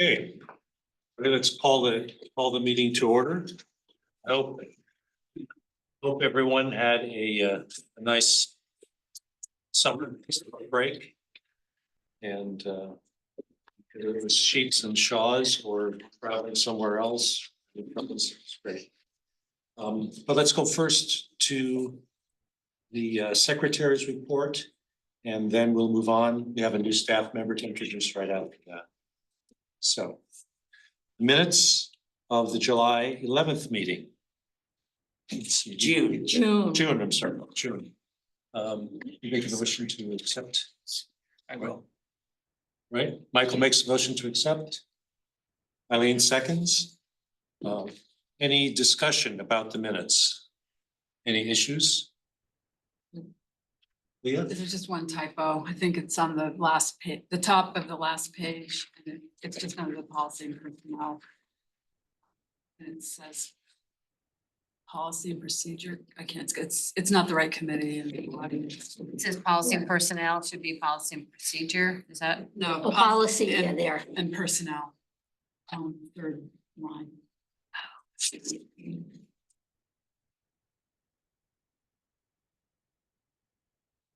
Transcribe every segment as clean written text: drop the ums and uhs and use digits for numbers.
Okay, let's call the meeting to order. I hope everyone had a nice summer break. And whether it was sheets and shaws or traveling somewhere else. It's great. But let's go first to the secretary's report, and then we'll move on. We have a new staff member to introduce right after that. So, minutes of the July 11th meeting. June, I'm sorry, June. You make a motion to accept? I will. Right, Michael makes a motion to accept. Eileen seconds. Any discussion about the minutes? Any issues? Leah? There's just one typo. I think it's on the last page, the top of the last page. And it's just under the policy and personnel. And it says policy and procedure. I can't, it's not the right committee and the audience. It says policy and personnel, should be policy and procedure. Is that? No. Oh, policy, yeah, and- there. And personnel. Third line.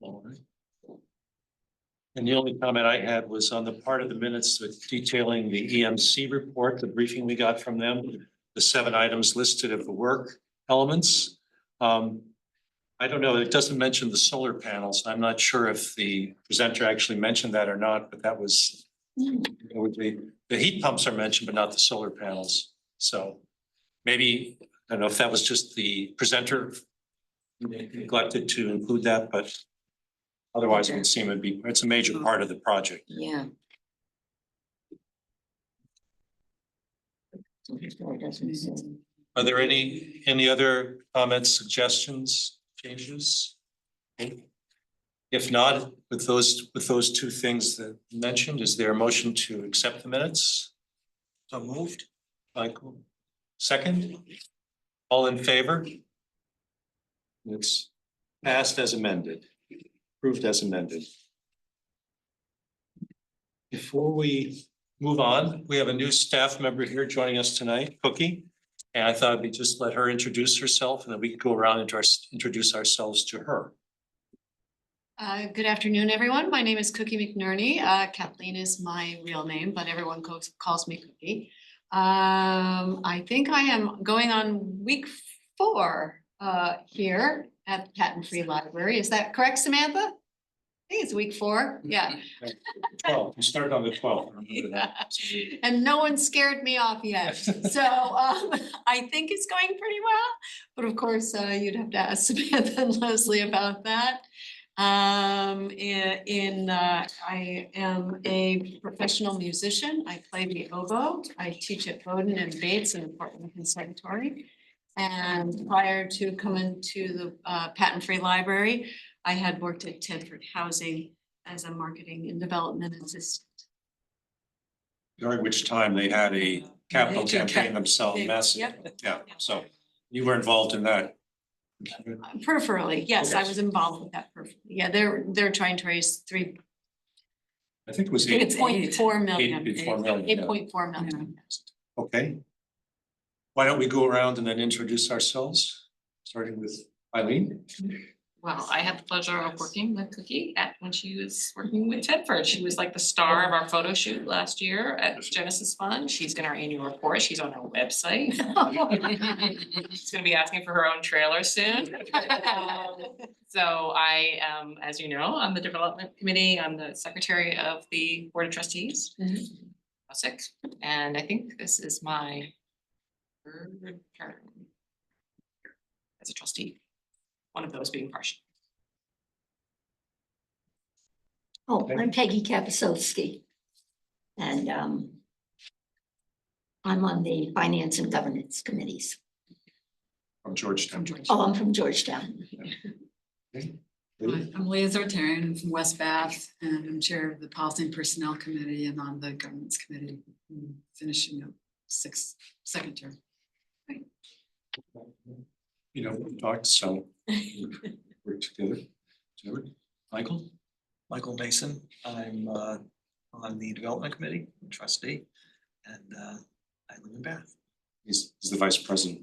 All right. And the only comment I had was on the part of the minutes detailing the EMC report, the briefing we got from them, the 7 items listed of the work elements. I don't know, it doesn't mention the solar panels. I'm not sure if the presenter actually mentioned that or not, but that was the heat pumps are mentioned, but not the solar panels. So maybe, I don't know if that was just the presenter neglected to include that, but otherwise it would seem it's a major part of the project. Yeah. It doesn't say. Are there any other comments, suggestions, changes? If not, with those 2 things that you mentioned, is there a motion to accept the minutes? So moved. Michael, second. All in favor? It's passed as amended, approved as amended. Before we move on, we have a new staff member here joining us tonight, Cookie. And I thought we'd just let her introduce herself and then we could go around and introduce ourselves to her. Good afternoon, everyone. My name is Cookie McNerney. Kathleen is my real name, but everyone calls me Cookie. I think I am going on week 4 here at the Patent Free Library. Is that correct, Samantha? I think it's week 4. Yeah. 12, we started on the 12th. Remember that. And no one scared me off yet. So I think it's going pretty well. But of course, you'd have to ask Samantha and Leslie about that. I am a professional musician. I play the oboe. I teach at Bowdoin and Bates in the Portland Conservatory. And prior to coming to the Patent Free Library, I had worked at Tedford Housing as a marketing and development assistant. During which time they had a capital campaign themselves, massive. Yep. Yeah, so you were involved in that. Peripherally, yes, I Yes. was involved with that peripherally. Yeah, they're trying to raise I think it was it's 8. 0.4 million. 8.4 million, yeah. 8.4 million. Okay. Why don't we go around and then introduce ourselves, starting with Eileen? Well, I had the pleasure of working with Cookie when she was working with Tedford. She was like the star of our photo shoot last year at Genesis Fund. She's got our annual report. She's on our website. She's gonna be asking for her own trailer soon. So I am, as you know, on the development committee. I'm the secretary of the Board of Trustees. 6, and I think this is my 3rd term as a trustee. One of those being partial. Oh, I'm Peggy Kapusovsky. And I'm on the Finance and Governance Committees. From Georgetown. Oh, I'm from Georgetown. Okay. I'm Leah Zartarian. I'm from West Bath and I'm chair of the Policy and Personnel Committee and on the Governance Committee, finishing up 2nd term. You know, we talked, so we're together. Michael Michael Mason. I'm on the development committee, trustee. and I live in Bath. He's the vice president.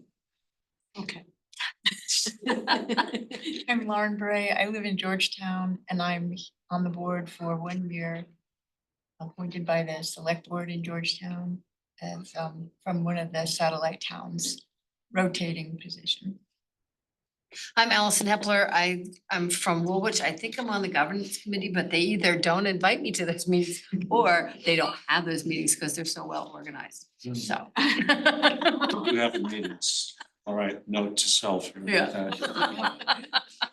Okay. I'm Lauren Bray. I live in Georgetown and I'm on the board for 1 year. Appointed by the select board in Georgetown as from one of the satellite towns, rotating position. I'm Allison Hepler. I'm from Woolwich. I think I'm on the governance committee, but they either don't invite me to those meetings or they don't have those meetings because they're so well organized. So. You have meetings. All right, note to self. Yeah.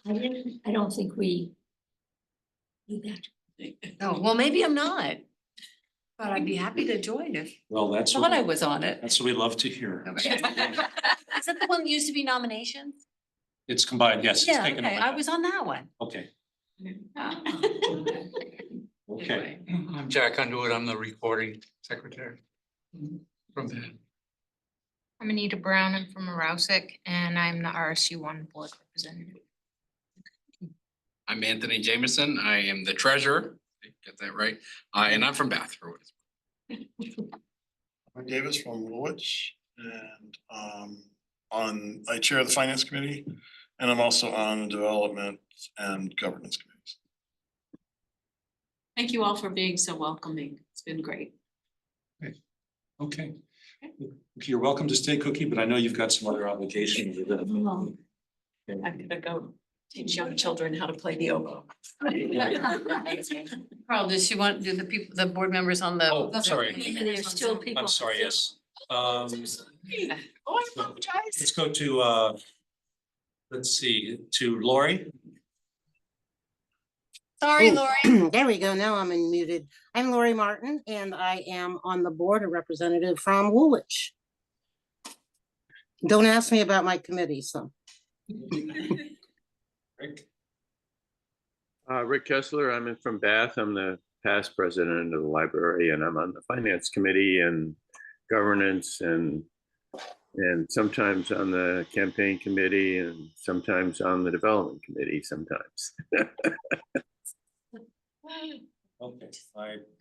I don't think we do that. Oh, well, maybe I'm not. But I'd be happy to join if Well, I that's thought I what, was on it. that's what we love to hear. Is that the one that used to be nominations? It's combined, yes. it's Yeah, taken okay, over I now. was on that one. Okay, Oh. okay. Anyway. I'm Jack Underwood. I'm the recording secretary from there. I'm Anita Brown. I'm from Arousik and I'm the RSU1 board representative. I'm Anthony Jameson. I am the treasurer. Get that right. And I'm from Bath for what it's I'm Davis from Woolwich and I chair the finance committee and I'm also on the development and governance committees. Thank you all for being so welcoming. It's been great. Okay. You're welcome to stay, Cookie, but I know you've got some other obligations. I'm gonna go teach young children how to play the oboe. Carl, does she want, do the people, the board members on the? Oh, sorry. There's still people. I'm sorry, yes. Oh, I apologize. Let's go to, let's see, to Lori. Sorry, Oh, Lori. There we go. Now I'm unmuted. I'm Lori Martin and I am on the board, a representative from Woolwich. Don't ask me about my committee, so. Rick. Rick Kessler, I'm from Bath. I'm the past president of the library and I'm on the finance committee and governance and sometimes on the campaign committee and sometimes on the development committee sometimes. Okay,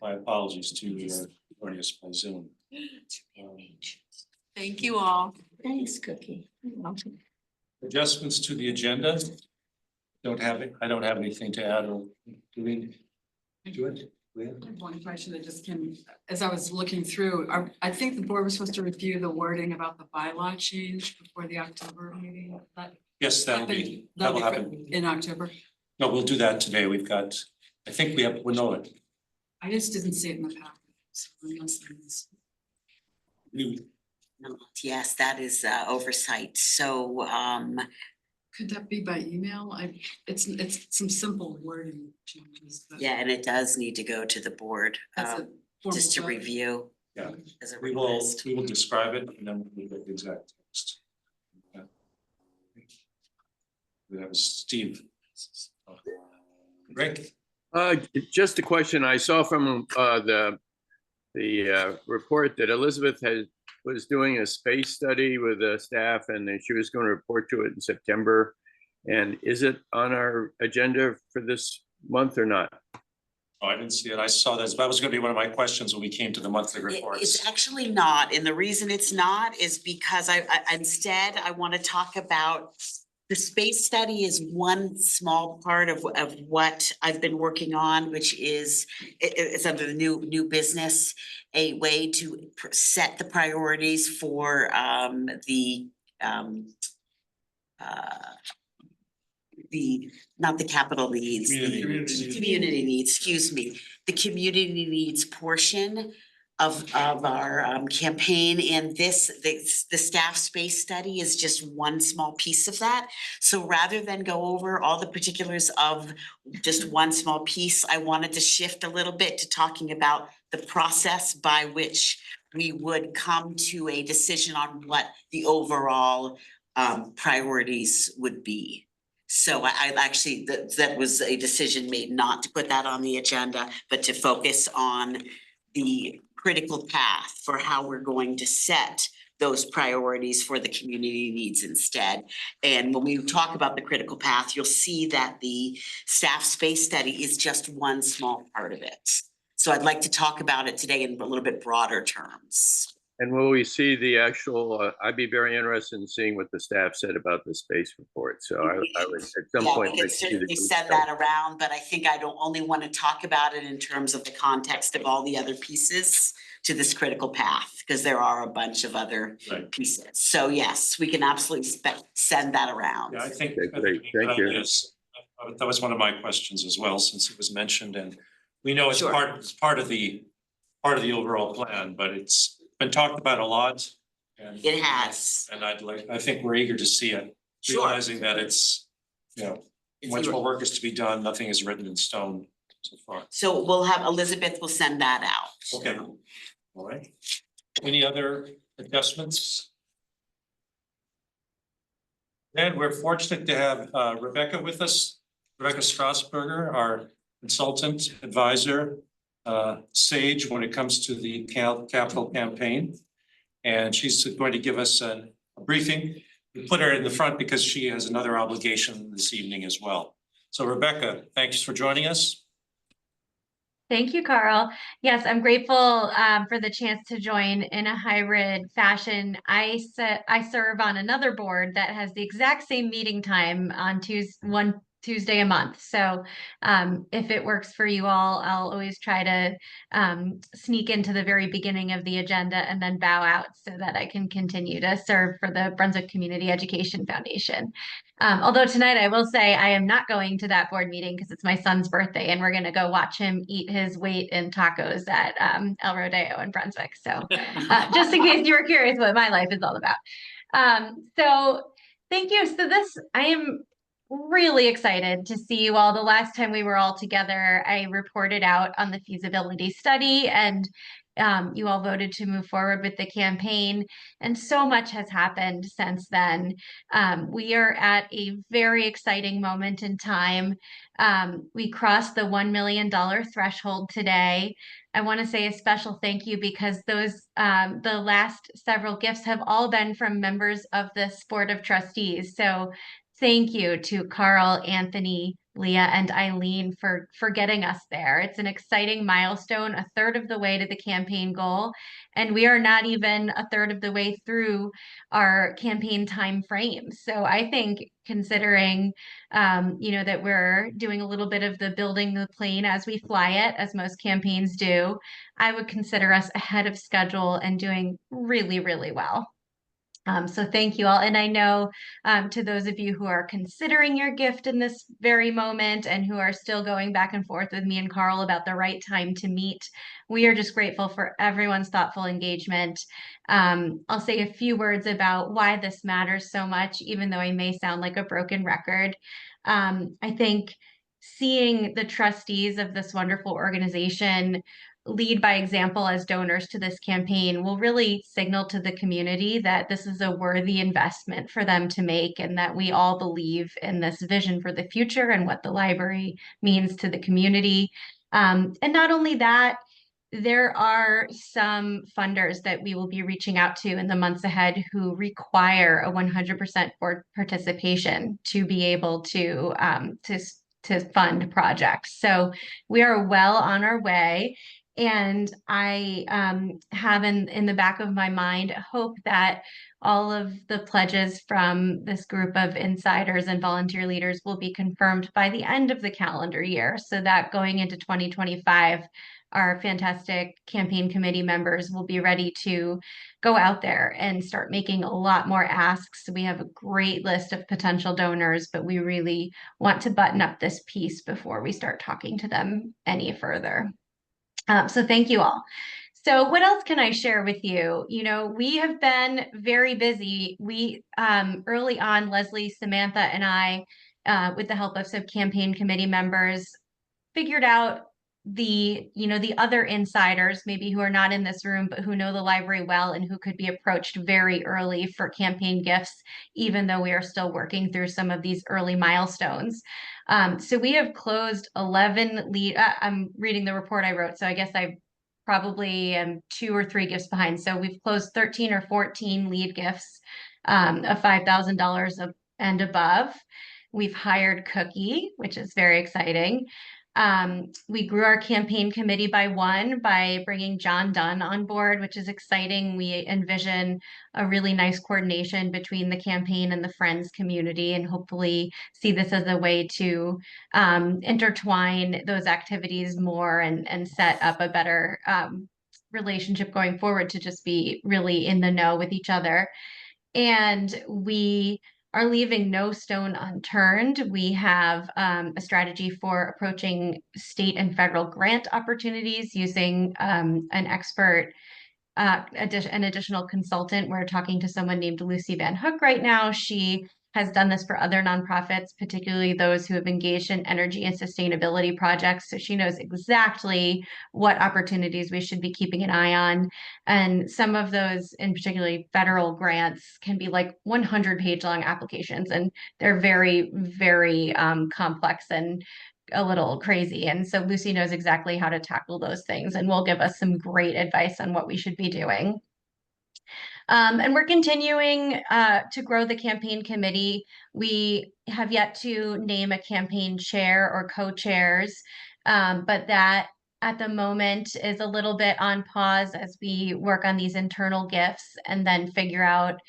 my apologies to joining us by Zoom. Thank you all. Thanks, Cookie. Adjustments to the agenda. I don't have anything to add or do we do it? I have one question that just came, as I was looking through, I think the board was supposed to review the wording about the bylaw change before the October meeting. Yes, that will happen. In October. No, we'll do that today. We've got, I think we know it. I just didn't see it in the packet. So unless there's- Yes, that is oversight. So Could that be by email? It's some simple wording changes. But yeah, and it does need to go to the board that's a formal just to vote. review Yeah, as a we will request. describe it and then we'll get the exact text. Okay. We have Steve. Rick. Just a question I saw from the report that Elizabeth was doing a space study with the staff and that she was going to report to it in September. And is it on our agenda for this month or not? Oh, I didn't see it. I saw that. That was going to be one of my questions when we came to the monthly It's reports. actually not, and the reason it's not is because I instead I want to talk about the space study is one small part of what I've been working on, which is it's under the new business, a way to set the priorities for not the capital needs, community needs, excuse me, the community needs portion of our campaign, and the staff space study is just one small piece of that. So rather than go over all the particulars of just one small piece, I wanted to shift a little bit to talking about the process by which we would come to a decision on what the overall priorities would be. So I actually, that was a decision made not to put that on the agenda, but to focus on the critical path for how we're going to set those priorities for the community needs instead. And when we talk about the critical path, you'll see that the staff space study is just one small part of it. So I'd like to talk about it today in a little bit broader terms. And will we see the actual, I'd be very interested in seeing what the staff said about the space report. So I would at some Yeah, point. we can like to see the certainly group send stuff. that around, but I think I don't only want to talk about it in terms of the context of all the other pieces to this critical path, because there are a bunch of other Right. pieces. So yes, we can absolutely send that around. Yeah, I think. Okay, great. Thank you. Yes, that was one of my questions as well, since it was mentioned, and we know it's Sure. part of the overall plan, but it's been talked about a lot. And It has. And I think we're eager to see it, Sure. realizing that it's, you know, If much you- more work is to be done, nothing is written in stone so far. So we'll have, Elizabeth will send that out. Okay, all right. Any other adjustments? And we're fortunate to have Rebecca with us, Rebecca Strasburger, our consultant advisor, sage when it comes to the capital campaign. And she's going to give us a briefing. We put her in the front because she has another obligation this evening as well. So Rebecca, thanks for joining us. Thank you, Carl. Yes, I'm grateful for the chance to join in a hybrid fashion. I serve on another board that has the exact same meeting time on one Tuesday a month. So if it works for you all, I'll always try to sneak into the very beginning of the agenda and then bow out so that I can continue to serve for the Brunswick Community Education Foundation. Although tonight I will say I am not going to that board meeting because it's my son's birthday and we're going to go watch him eat his weight in tacos at El Rodeo in Brunswick. So just in case you were curious what my life is all about. So thank you. So I am really excited to see you all. The last time we were all together, I reported out on the feasibility study and you all voted to move forward with the campaign, and so much has happened since then. We are at a very exciting moment in time. We crossed the $1 million threshold today. I want to say a special thank you because those the last several gifts have all been from members of this board of trustees. So thank you to Carl, Anthony, Leah, and Eileen for getting us there. It's an exciting milestone, a third of the way to the campaign goal, and we are not even a third of the way through our campaign time frame. So I think considering, that we're doing a little bit of the building the plane as we fly it, as most campaigns do, I would consider us ahead of schedule and doing really, really well. So thank you all. And I know to those of you who are considering your gift in this very moment and who are still going back and forth with me and Carl about the right time to meet, we are just grateful for everyone's thoughtful engagement. I'll say a few words about why this matters so much, even though I may sound like a broken record. I think seeing the trustees of this wonderful organization lead by example as donors to this campaign will really signal to the community that this is a worthy investment for them to make and that we all believe in this vision for the future and what the library means to the community. And not only that, there are some funders that we will be reaching out to in the months ahead who require a 100% board participation to be able to fund projects. So we are well on our way. And I have in the back of my mind hope that all of the pledges from this group of insiders and volunteer leaders will be confirmed by the end of the calendar year, so that going into 2025, our fantastic campaign committee members will be ready to go out there and start making a lot more asks. We have a great list of potential donors, but we really want to button up this piece before we start talking to them any further. So thank you all. So what else can I share with you? We have been very busy. We early on, Leslie, Samantha, and I, with the help of some campaign committee members, figured out the other insiders, maybe who are not in this room, but who know the library well and who could be approached very early for campaign gifts, even though we are still working through some of these early milestones. So we have closed 11 lead. I'm reading the report I wrote, so I guess I probably am 2 or 3 gifts behind. So we've closed 13 or 14 lead gifts of $5,000 and above. We've hired Cookie, which is very exciting. We grew our campaign committee by one by bringing John Dunn on board, which is exciting. We envision a really nice coordination between the campaign and the Friends community, and hopefully see this as a way to intertwine those activities more and set up a better relationship going forward to just be really in the know with each other. And we are leaving no stone unturned. We have a strategy for approaching state and federal grant opportunities using an expert, an additional consultant. We're talking to someone named Lucy Van Hook right now. She has done this for other nonprofits, particularly those who have engaged in energy and sustainability projects. So she knows exactly what opportunities we should be keeping an eye on. And some of those, in particularly federal grants, can be like 100-page long applications, and they're very, very complex and a little crazy. And so Lucy knows exactly how to tackle those things and will give us some great advice on what we should be doing. And we're continuing to grow the campaign committee. We have yet to name a campaign chair or co-chairs, but that at the moment is a little bit on pause as we work on these internal gifts and then figure out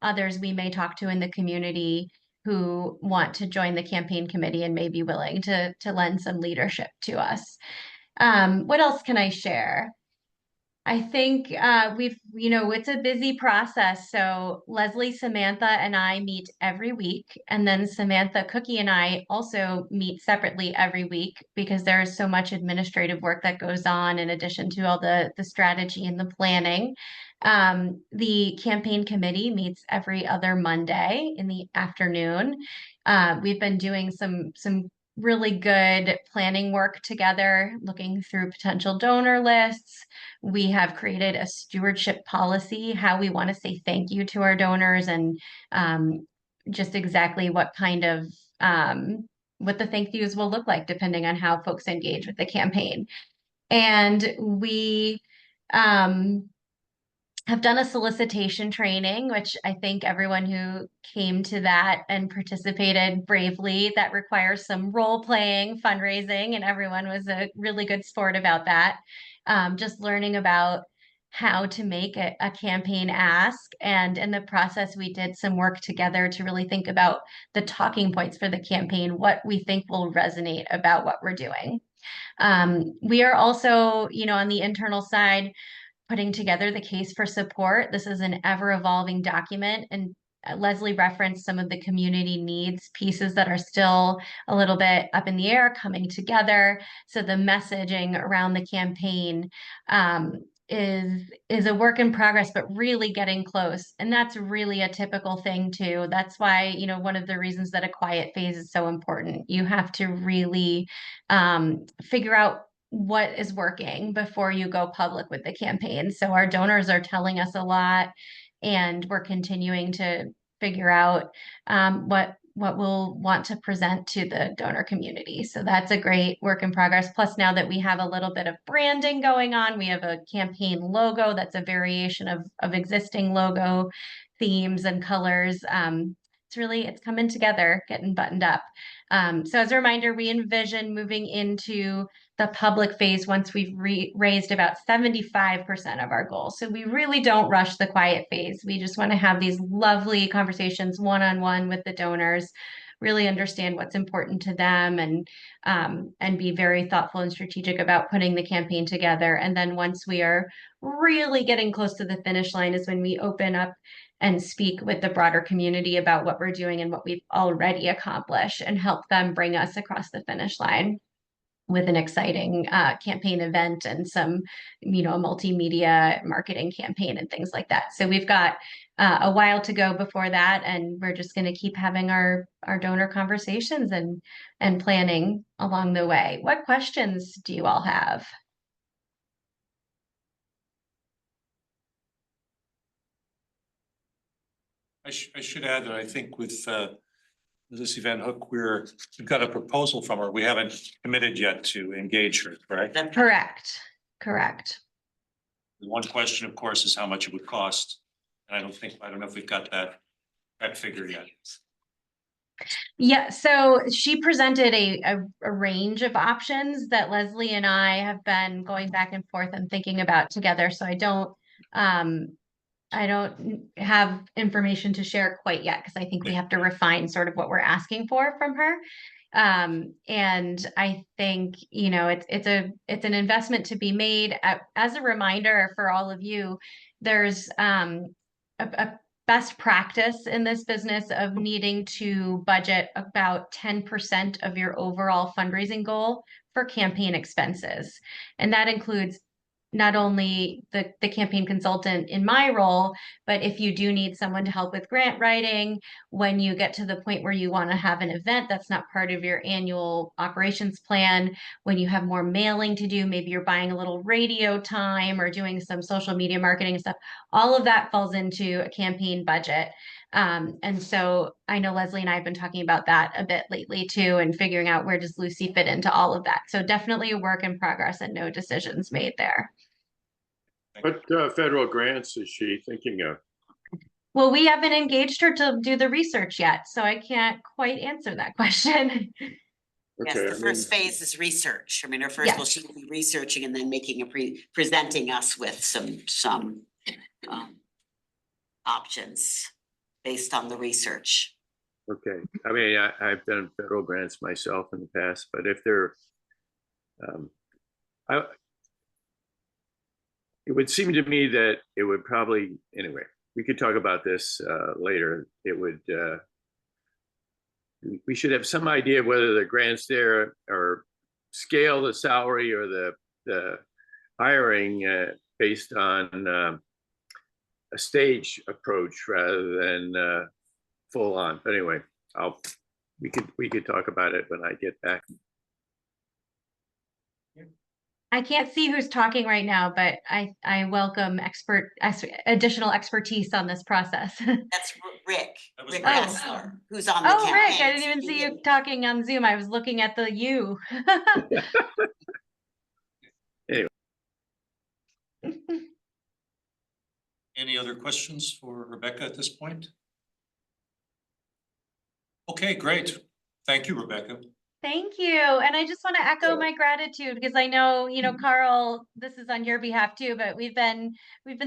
others we may talk to in the community who want to join the campaign committee and may be willing to lend some leadership to us. What else can I share? I think it's a busy process. So Leslie, Samantha, and I meet every week. And then Samantha, Cookie, and I also meet separately every week because there is so much administrative work that goes on in addition to all the strategy and the planning. The campaign committee meets every other Monday in the afternoon. We've been doing some really good planning work together, looking through potential donor lists. We have created a stewardship policy, how we want to say thank you to our donors, and just exactly what kind of what the thank yous will look like depending on how folks engage with the campaign. And we have done a solicitation training, which I think everyone who came to that and participated bravely, that requires some role playing, fundraising, and everyone was a really good sport about that. Just learning about how to make a campaign ask. And in the process, we did some work together to really think about the talking points for the campaign, what we think will resonate about what we're doing. We are also, on the internal side, putting together the case for support. This is an ever-evolving document, and Leslie referenced some of the community needs pieces that are still a little bit up in the air coming together. So the messaging around the campaign is a work in progress, but really getting close. And that's really a typical thing too. That's why, one of the reasons that a quiet phase is so important. You have to really figure out what is working before you go public with the campaign. So our donors are telling us a lot, and we're continuing to figure out what we'll want to present to the donor community. So that's a great work in progress. Plus, now that we have a little bit of branding going on, we have a campaign logo that's a variation of existing logo themes and colors. It's coming together, getting buttoned up. So as a reminder, we envision moving into the public phase once we've raised about 75% of our goal. So we really don't rush the quiet phase. We just want to have these lovely conversations one-on-one with the donors, really understand what's important to them, and be very thoughtful and strategic about putting the campaign together. And then once we are really getting close to the finish line is when we open up and speak with the broader community about what we're doing and what we've already accomplished, and help them bring us across the finish line with an exciting campaign event and some, multimedia marketing campaign and things like that. So we've got a while to go before that, and we're just going to keep having our donor conversations and planning along the way. What questions do you all have? I should add that I think with Lucy Van Hook, we've got a proposal from her. We haven't committed yet to engage her, correct? Correct. The one question, of course, is how much it would cost. And I don't know if we've got that figure yet. Yeah, so she presented a range of options that Leslie and I have been going back and forth and thinking about together. So I don't have information to share quite yet because I think we have to refine sort of what we're asking for from her. And I think, you know, it's an investment to be made. As a reminder for all of you, there's a best practice in this business of needing to budget about 10% of your overall fundraising goal for campaign expenses. And that includes not only the campaign consultant in my role, but if you do need someone to help with grant writing, when you get to the point where you want to have an event that's not part of your annual operations plan, when you have more mailing to do, maybe you're buying a little radio time or doing some social media marketing and stuff, all of that falls into a campaign budget. And so I know Leslie and I have been talking about that a bit lately too, and figuring out where does Lucy fit into all of that. So definitely a work in progress and no decisions made there. What federal grants is she thinking of? Well, we haven't engaged her to do the research yet, so I can't quite answer that question. Yes, Okay, the first phase is research. I mean, her first, Yes. well, she will be researching and then making presenting us with some options based on the research. Okay, I mean, I've done federal grants myself in the past, but if they're, it would seem to me that it would probably, anyway, we could talk about this later. It would, we should have some idea of whether the grants there or scale the salary or the hiring based on a stage approach rather than full on. But anyway, we could talk about it when I get back. I can't see who's talking right now, but I welcome additional expertise on this process. That's Rick Rick. Ressler, who's on the Oh, campaign. Rick, I didn't even see you talking on Zoom. I was looking at the you. Anyway. Any other questions for Rebecca at this point? Okay, great. Thank you, Rebecca. Thank you. And I just want to echo my gratitude because I know, you know, Carl, this is on your behalf too, but we've been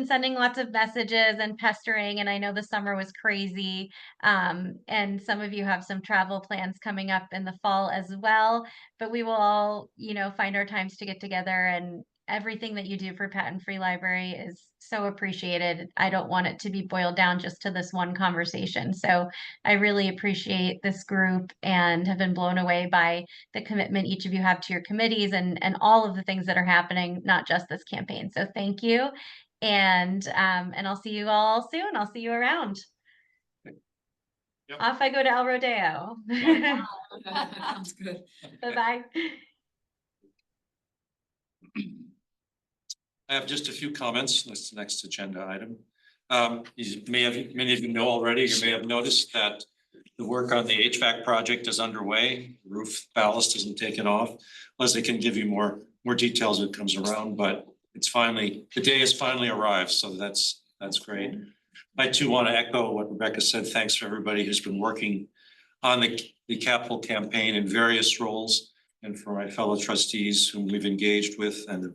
sending lots of messages and pestering, and I know the summer was crazy. And some of you have some travel plans coming up in the fall as well, but we will all, you know, find our times to get together, and everything that you do for Patent Free Library is so appreciated. I don't want it to be boiled down just to this one conversation. So I really appreciate this group and have been blown away by the commitment each of you have to your committees and all of the things that are happening, not just this campaign. So thank you. And I'll see you all soon. I'll see you around. Yep. Off I go to El Rodeo. Sounds good. Bye-bye. I have just a few comments. That's the next agenda item. Many of you know already, you may have noticed that the work on the HVAC project is underway. The roof ballast isn't taken off. Leslie can give you more details as it comes around, but it's finally, the day has finally arrived, so that's great. I too want to echo what Rebecca said. Thanks for everybody who's been working on the capital campaign in various roles, and for my fellow trustees whom we've engaged with and,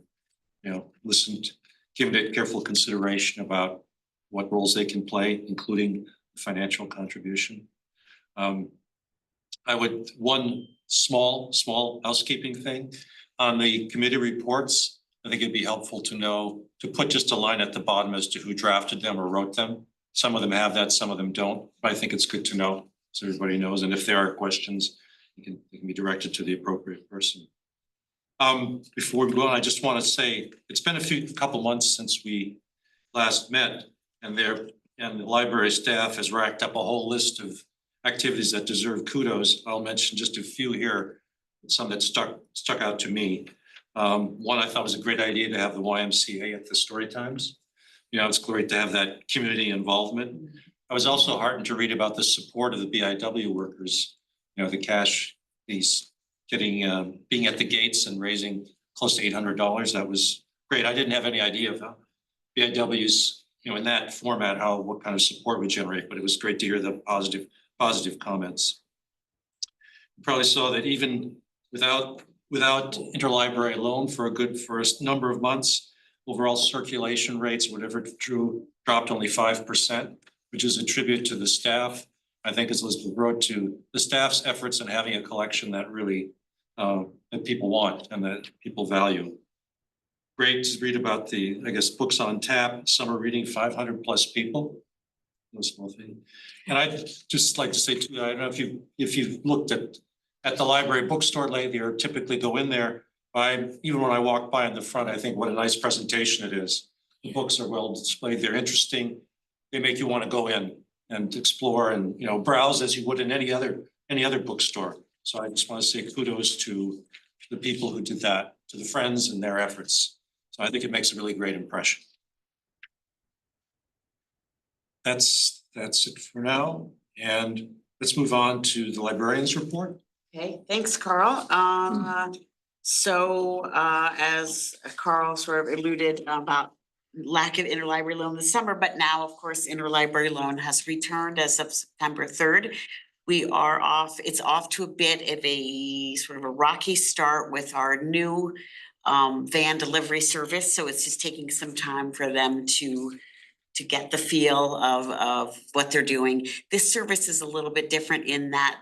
you know, listened, given it careful consideration about what roles they can play, including financial contribution. One small housekeeping thing on the committee reports. I think it'd be helpful to know, to put just a line at the bottom as to who drafted them or wrote them. Some of them have that, some of them don't, but I think it's good to know so everybody knows. And if there are questions, they can be directed to the appropriate person. Before we go on, I just want to say, it's been a couple months since we last met, and the library staff has racked up a whole list of activities that deserve kudos. I'll mention just a few here, some that stuck out to me. One I thought was a great idea to have the YMCA at the story times. You know, it's great to have that community involvement. I was also heartened to read about the support of the BIW workers. You know, the cash, these getting being at the gates and raising close to $800. That was great. I didn't have any idea of how BIW's, you know, in that format, what kind of support we generate, but it was great to hear the positive comments. probably saw that even without interlibrary loan for a good first number of months, overall circulation rates, whatever dropped only 5%, which is a tribute to the staff. I think as Elizabeth wrote, to the staff's efforts in having a collection that really that people want and that people value. Great to read about the, I guess, books on tap, summer reading, 500+ people. No small thing. And I'd just like to say too, I don't know if you've looked at the library bookstore lately, or typically go in there. Even when I walk by in the front, I think what a nice presentation it is. The books are well displayed, they're interesting. They make you want to go in and explore and, you know, browse as you would in any other bookstore. So I just want to say kudos to the people who did that, to the friends and their efforts. So I think it makes a really great impression. That's it for now. And let's move on to the librarian's report. Okay, thanks, Carl. As Carl sort of alluded about lack of interlibrary loan this summer, but now, of course, interlibrary loan has returned as of September 3rd. We are off, it's off to a bit of a sort of a rocky start with our new van delivery service. So it's just taking some time for them to get the feel of what they're doing. This service is a little bit different in that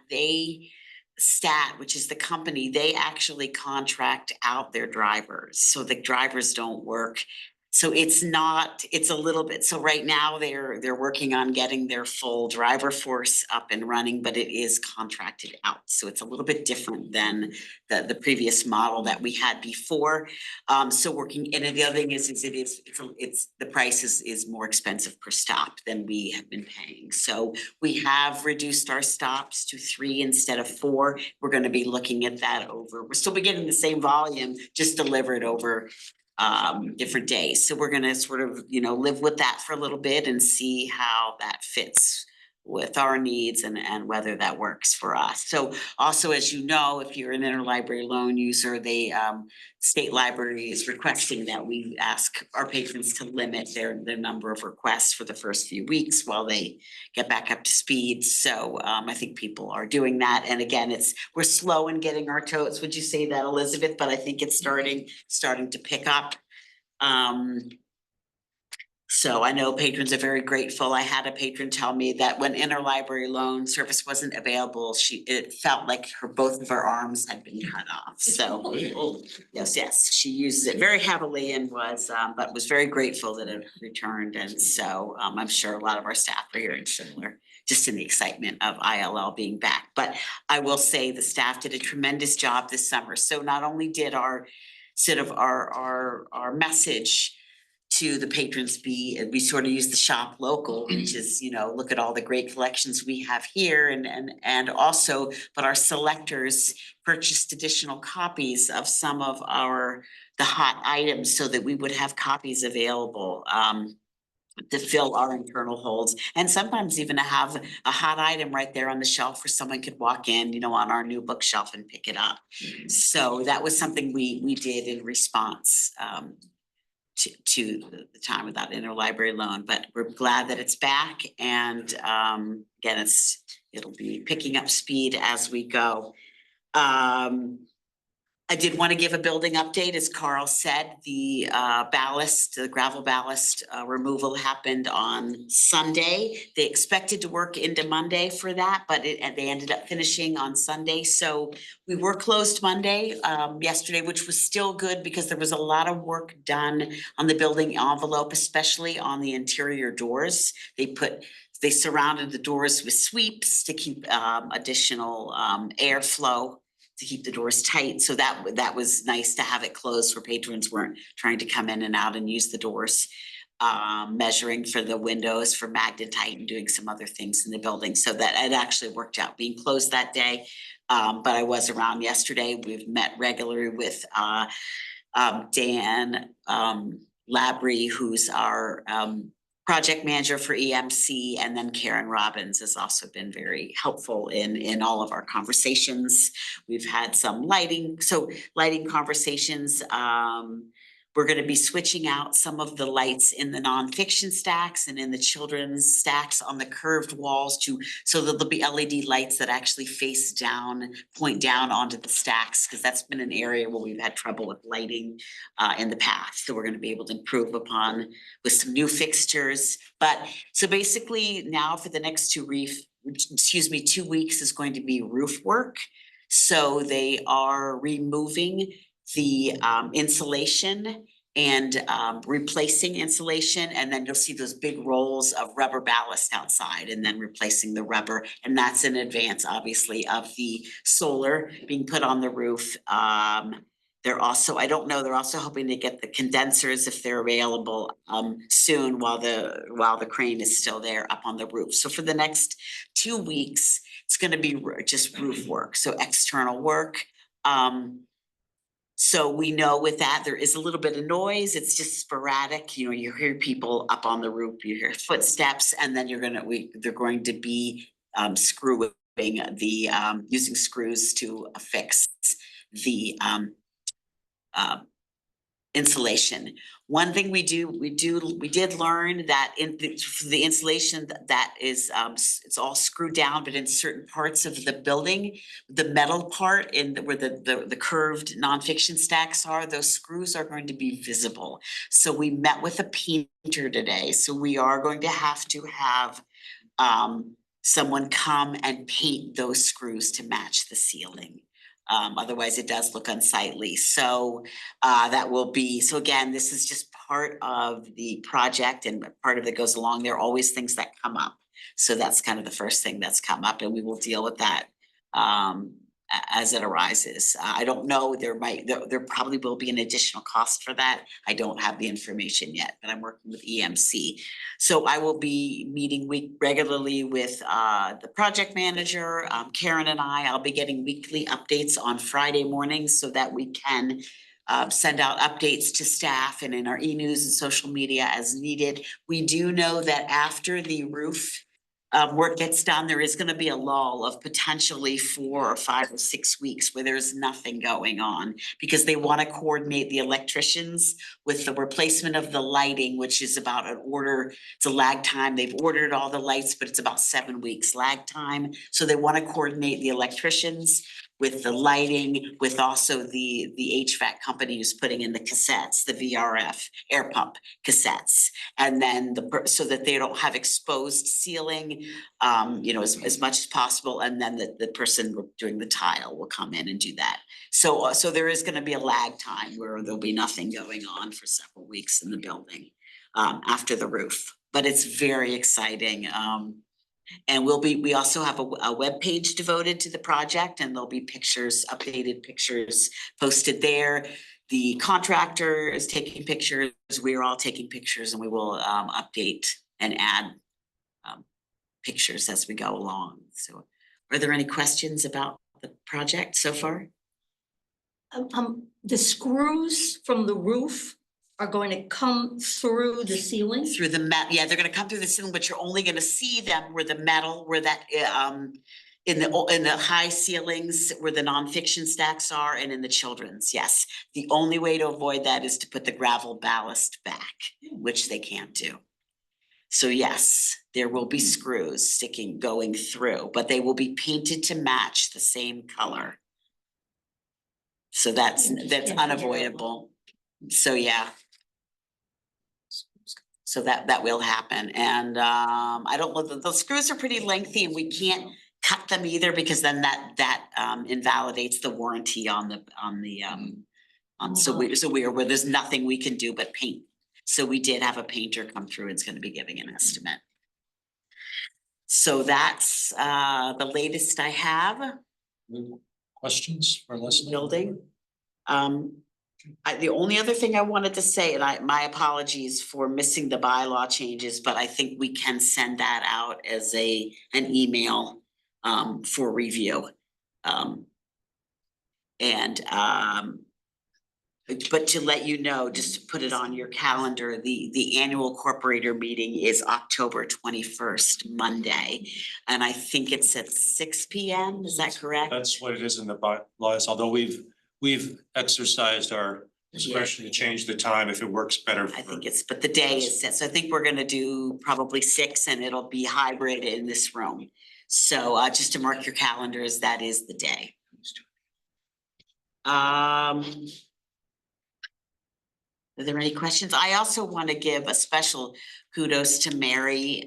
Stat, which is the company, they actually contract out their drivers. So the drivers don't work. So it's a little bit, so right now they're working on getting their full driver force up and running, but it is contracted out. So it's a little bit different than the previous model that we had before. So working, and the other thing is the price is more expensive per stop than we have been paying. So we have reduced our stops to 3 instead of 4. We're going to be looking at that over. We're still be getting the same volume, just delivered over different days. So we're gonna sort of, you know, live with that for a little bit and see how that fits with our needs and whether that works for us. So also, as you know, if you're an interlibrary loan user, the state library is requesting that we ask our patrons to limit their number of requests for the first few weeks while they get back up to speed. So I think people are doing that. And again, we're slow in getting our totes. Would you say that, Elizabeth? But I think it's starting to pick up. So I know patrons are very grateful. I had a patron tell me that when interlibrary loan service wasn't available, it felt like both of her arms had been cut off. So yes, she uses it very heavily and but was very grateful that it returned. And so I'm sure a lot of our staff are hearing similar, just in the excitement of ILL being back. But I will say the staff did a tremendous job this summer. So not only did our message to the patrons we sort of use the shop local, which is, you know, look at all the great collections we have here, and also, but our selectors purchased additional copies of some of the hot items so that we would have copies available to fill our internal holds, and sometimes even to have a hot item right there on the shelf where someone could walk in, you know, on our new bookshelf and pick it up. So that was something we did in response to the time without interlibrary loan, but we're glad that it's back. And again, it'll be picking up speed as we go. I did want to give a building update. As Carl said, the gravel ballast removal happened on Sunday. They expected to work into Monday for that, but they ended up finishing on Sunday. So we were closed Monday, yesterday, which was still good because there was a lot of work done on the building envelope, especially on the interior doors. They surrounded the doors with sweeps to keep additional airflow, to keep the doors tight. So that was nice to have it closed where patrons weren't trying to come in and out and use the doors. Measuring for the windows for magnetite and doing some other things in the building. So that it actually worked out being closed that day. But I was around yesterday. We've met regularly with Dan Labrie, who's our project manager for EMC, and then Karen Robbins has also been very helpful in all of our conversations. We've had some lighting conversations We're gonna be switching out some of the lights in the nonfiction stacks and in the children's stacks on the curved walls so that there'll be LED lights that actually face down, point down onto the stacks, because that's been an area where we've had trouble with lighting in the past. So we're gonna be able to improve upon with some new fixtures. But so basically now for the next 2 weeks is going to be roof work. So they are removing the insulation and replacing insulation, and then you'll see those big rolls of rubber ballast outside and then replacing the rubber. And that's in advance, obviously, of the solar being put on the roof. They're also, I don't know, they're also hoping to get the condensers if they're available soon while the crane is still there up on the roof. So for the next 2 weeks, it's gonna be just roof work, so external work. So we know with that, there is a little bit of noise, it's just sporadic, you know, you hear people up on the roof, you hear footsteps, and then they're going to be screwing using screws to affix the insulation. One thing we did learn that for the insulation that is it's all screwed down, but in certain parts of the building, the metal part where the curved nonfiction stacks are, those screws are going to be visible. So we met with a painter today. So we are going to have someone come and paint those screws to match the ceiling. Otherwise it does look unsightly. So that will be, so again, this is just part of the project and part of it goes along. There are always things that come up. So that's kind of the first thing that's come up, and we will deal with that as it arises. I don't know, there probably will be an additional cost for that. I don't have the information yet, but I'm working with EMC. So I will be meeting regularly with the project manager, Karen and I'll be getting weekly updates on Friday mornings so that we can send out updates to staff and in our e-news and social media as needed. We do know that after the roof work gets done, there is gonna be a lull of potentially 4 or 5 or 6 weeks where there's nothing going on because they wanna coordinate the electricians with the replacement of the lighting, which is about it's a lag time. They've ordered all the lights, but it's about 7 weeks lag time. So they wanna coordinate the electricians with the lighting, with also the HVAC company who's putting in the cassettes, the VRF air pump cassettes. And then so that they don't have exposed ceiling, you know, as much as possible. And then the person doing the tile will come in and do that. So there is gonna be a lag time where there'll be nothing going on for several weeks in the building after the roof. But it's very exciting. And we also have a web page devoted to the project, and there'll be pictures, updated pictures posted there. The contractor is taking pictures, we're all taking pictures, and we will update and add pictures as we go along. So are there any questions about the project so far? The screws from the roof are going to come through the ceiling? Through the yeah, they're gonna come through the ceiling, but you're only gonna see them where the metal, where that in the high ceilings where the nonfiction stacks are, and in the children's, yes. The only way to avoid that is to put the gravel ballast back, which they can't do. So yes, there will be screws going through, but they will be painted to match the same color. So that's unavoidable. So yeah. So that will happen, and I don't know, the screws are pretty lengthy and we can't cut them either because then that invalidates the warranty where there's nothing we can do but paint. So we did have a painter come through and it's gonna be giving an estimate. So that's the latest I have. Questions for Leslie? Building. The only other thing I wanted to say, and my apologies for missing the bylaw changes, but I think we can send that out as an email for review. But to let you know, just to put it on your calendar, the annual corporator meeting is October 21st, Monday. And I think it's at 6 p.m. Is that correct? That's what it is in the bylaws, although we've exercised our discretion to change the time if it works better. I think it's, but the day is set, so I think we're gonna do probably 6 and it'll be hybrid in this room. So just to mark your calendars, that is the day. Are there any questions? I also want to give a special kudos to Mary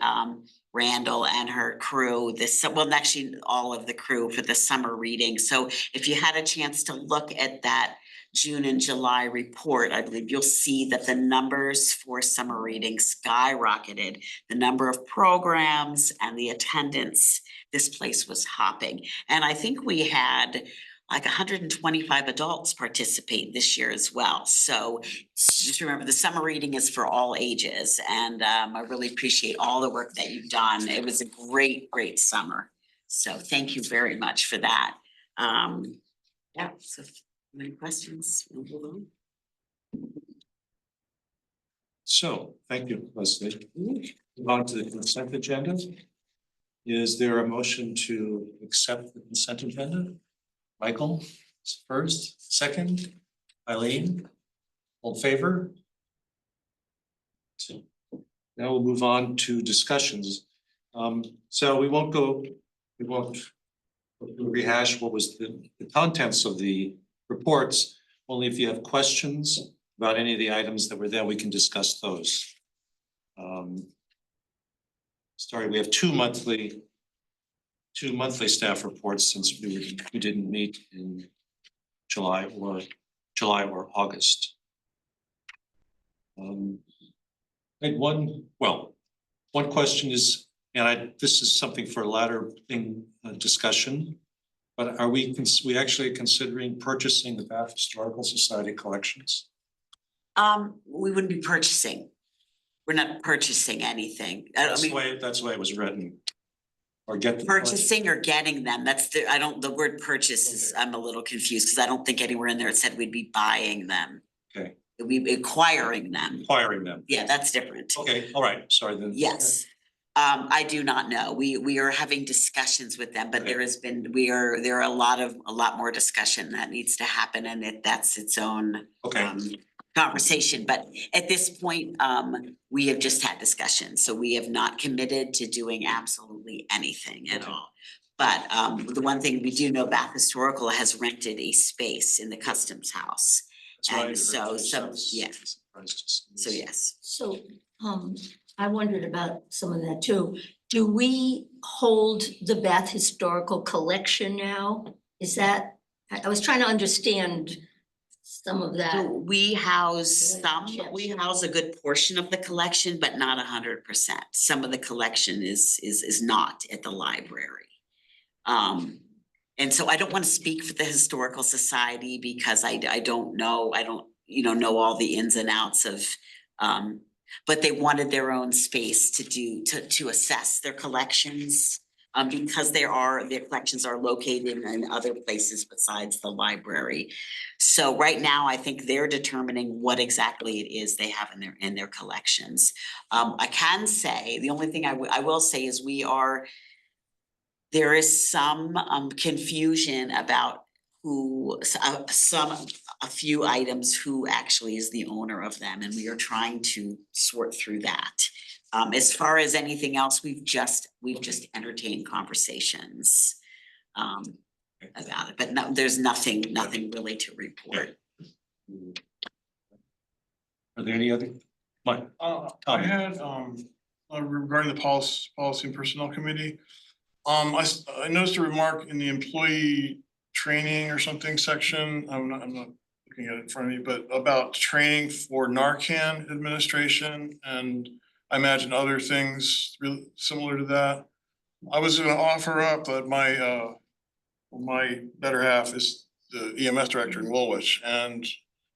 Randall and her crew, well, actually all of the crew for the summer reading. So if you had a chance to look at that June and July report, I believe you'll see that the numbers for summer reading skyrocketed. The number of programs and the attendance, this place was hopping. And I think we had like 125 adults participate this year as well. So just remember, the summer reading is for all ages. And I really appreciate all the work that you've done. It was a great, great summer. So thank you very much for that. Yeah, so any questions? We'll move on. So, thank you, Leslie. Move on to the consent agenda. Is there a motion to accept the consent agenda? Michael, first, second, Eileen, all in favor? So now we'll move on to discussions. So we won't rehash what was the contents of the reports. Only if you have questions about any of the items that were there, we can discuss those. Sorry, we have two monthly staff reports since we didn't meet in July or August. I think one question is, and this is something for a latter discussion, but are we actually considering purchasing the Bath Historical Society collections? We wouldn't be purchasing. We're not purchasing anything. That's the way it was written. Or get the purchasing or getting them. That's the word purchase is, I'm a little confused because I don't think anywhere in there it said we'd be buying them. Okay. We'd be acquiring them. Acquiring them. Yeah, that's different. Okay, all right, sorry then. Yes. I do not know. We are having discussions with them, but there are a lot more discussion that needs to happen, and that's its own conversation. But at this point, we have just had discussions, so we have not committed to doing absolutely anything at all. But the one thing we do know, Bath Historical has rented a space in the Customs House. And so yes. So yes. So, I wondered about some of that too. Do we hold the Bath Historical Collection now? Is that, I was trying to understand some of that. So we house we house a good portion of the collection, but not 100%. Some of the collection is not at the library. And so I don't want to speak for the Historical Society because I don't know, know all the ins and outs of, but they wanted their own space to assess their collections. Because their collections are located in other places besides the library. So right now, I think they're determining what exactly it is they have in their collections. I can say, the only thing I will say is there is some confusion about a few items who actually is the owner of them, and we are trying to sort through that. As far as anything else, we've just entertained conversations about it, but no, there's nothing really to report. Are there any other? Mike? I had regarding the policy and personnel committee. I noticed a remark in the employee training or something section. I'm not looking at it in front of me, but about training for Narcan administration, and I imagine other things really similar to that. I was gonna offer up that my better half is the EMS director in Woolwich, and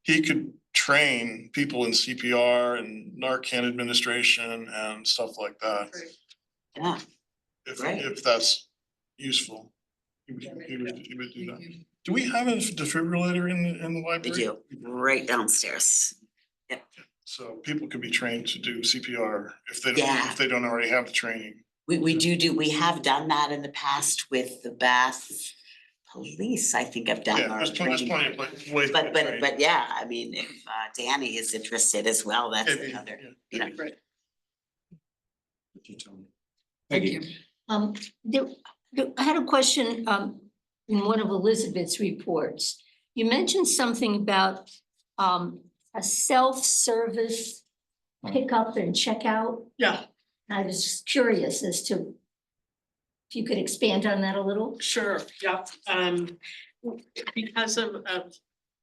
he could train people in CPR and Narcan administration and stuff like that. Yeah. If that's useful. He would do that. Do we have a defibrillator in the library? We do, right downstairs. Yep. So people could be trained to do CPR if they don't already have the training. We have done that in the past with the Bath police, I think I've done Yeah, our there's plenty training. of places, ways. to But get trained. yeah, I mean, if Danny is interested as well, that's It'd be- another, yeah, you know. that'd be great. Thank you. I had a question, in one of Elizabeth's reports. You mentioned something about, a self-service pickup and checkout. Yeah, I was just curious as to if you could expand on that a little. sure, yeah, because of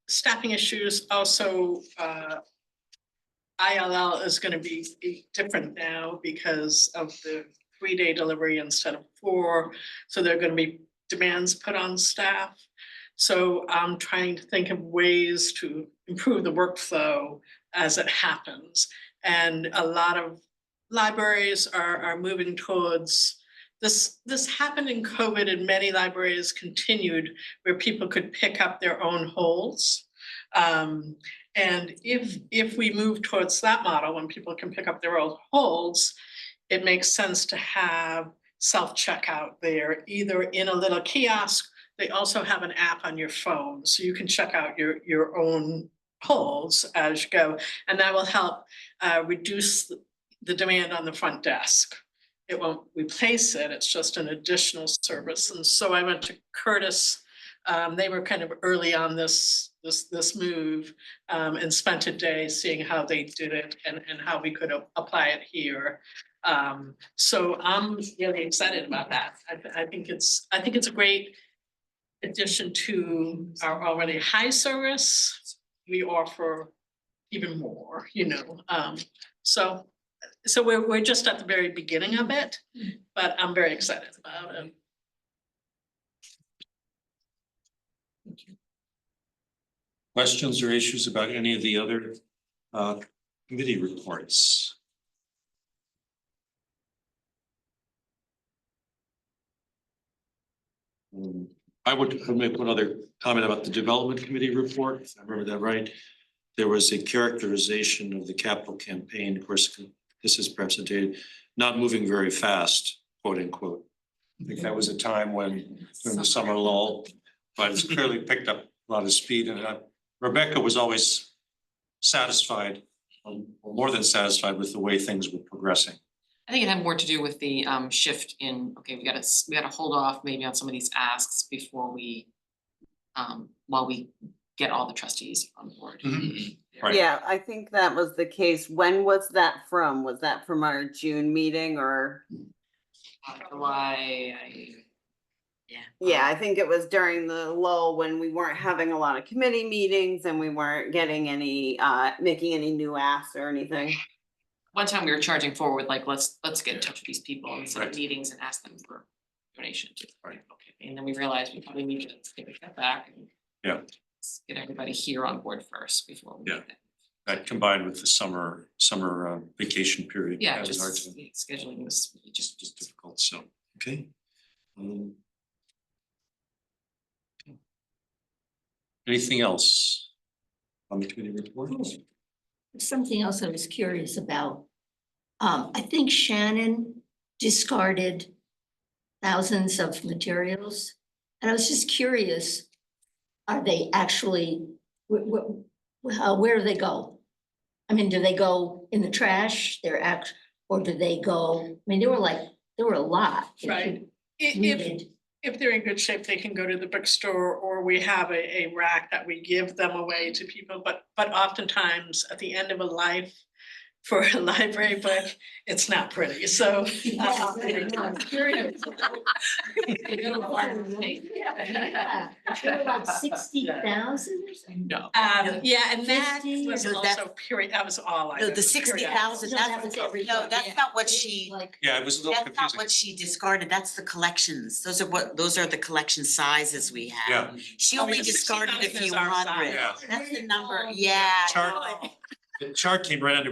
staffing issues, also, ILL is gonna be different now because of the 3-day delivery instead of 4. So there are gonna be demands put on staff. So I'm trying to think of ways to improve the workflow as it happens. And a lot of libraries are moving towards this happened in COVID, and many libraries continued where people could pick up their own holds. And if we move towards that model, when people can pick up their own holds, it makes sense to have self-checkout there, either in a little kiosk. They also have an app on your phone, so you can check out your own holds as you go, and that will help reduce the demand on the front desk. It won't replace it, it's just an additional service. And so I went to Curtis. They were kind of early on this move, and spent a day seeing how they did it and how we could apply it here. So I'm really excited about that. I think it's a great addition to our already high service. We offer even more, you know. So we're just at the very beginning of it, but I'm very excited about it. Questions or issues about any of the other committee reports? I would make one other comment about the development committee report, if I remember that right. There was a characterization of the capital campaign. Of course, this is perhaps dated, not moving very fast, quote unquote. I think that was a time when during the summer lull, but it's clearly picked up a lot of speed, and Rebecca was always satisfied, or more than satisfied with the way things were progressing. I think it had more to do with the shift in, okay, we gotta hold off maybe on some of these asks before we while we get all the trustees on board. Right. Yeah, I think that was the case. When was that from? Was that from our June meeting or? July, Yeah, I think it was during the lull when we weren't having a lot of committee meetings and we weren't getting any, making any new asks or anything. one time we were charging forward, like, let's get in touch with these people and set up meetings and ask them for donations. Right. Okay, and then we realized we probably need to take a step back and get everybody here on board first before we do that. That combined with the summer vacation period. Yeah, that was hard just to, scheduling was just difficult, so, okay. Anything else on the committee report? Something else I was curious about. I think Shannon discarded thousands of materials. And I was just curious, are they actually, where do they go? I mean, do they go in the trash? Or do they go, I mean, there were a lot. Right. If they're in good shape, they can go to the bookstore, or we have a rack that we give them away to people, but oftentimes at the end of a life for a library book, it's not pretty, so. I'm curious. About 60,000 or something? No. Yeah, and that 50, was no, also period, that was all No, items. the 60,000, No, that was everything. no, that's not what she, Yeah, it was a little that's not confusing. what she discarded, that's the collections, those are the collection sizes we have. Yeah. She Oh, only yeah, discarded a 60,000 is few our hundred, size. that's the number, yeah. Chart, the chart came right under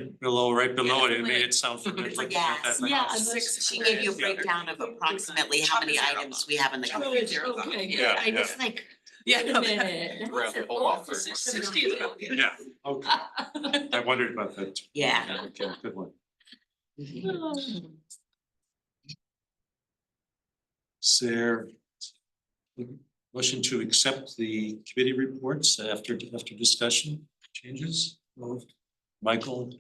right below it, it made it sound familiar. like Yeah, that, yeah, she gave you a breakdown of approximately how many items we have in the. Okay, Yeah, I was like, Yeah, wait a minute. that's an awful- 60. Yeah, okay. I wondered about that. Too. Yeah. Okay, good one. Sarah. Motion to accept the committee reports after discussion, changes, moved. Michael,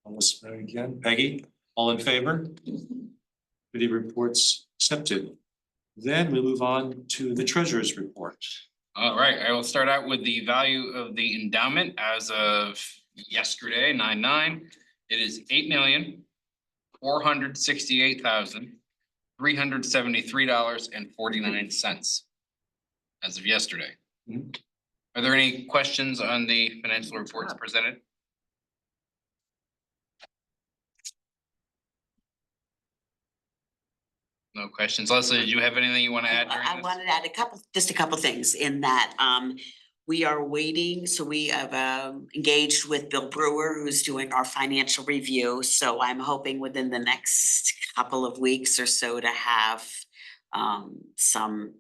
almost again, Peggy, all in favor? Committee reports accepted. Then we move on to the treasurer's report. All right, I will start out with the value of the endowment as of yesterday, 9/9. It is $8,468,373.49 as of yesterday. Are there any questions on the financial reports presented? No questions. Leslie, did you have anything you want to add during I this? wanted to add just a couple things in that, we are waiting, so we have engaged with Bill Brewer, who's doing our financial review. So I'm hoping within the next couple of weeks or so to have some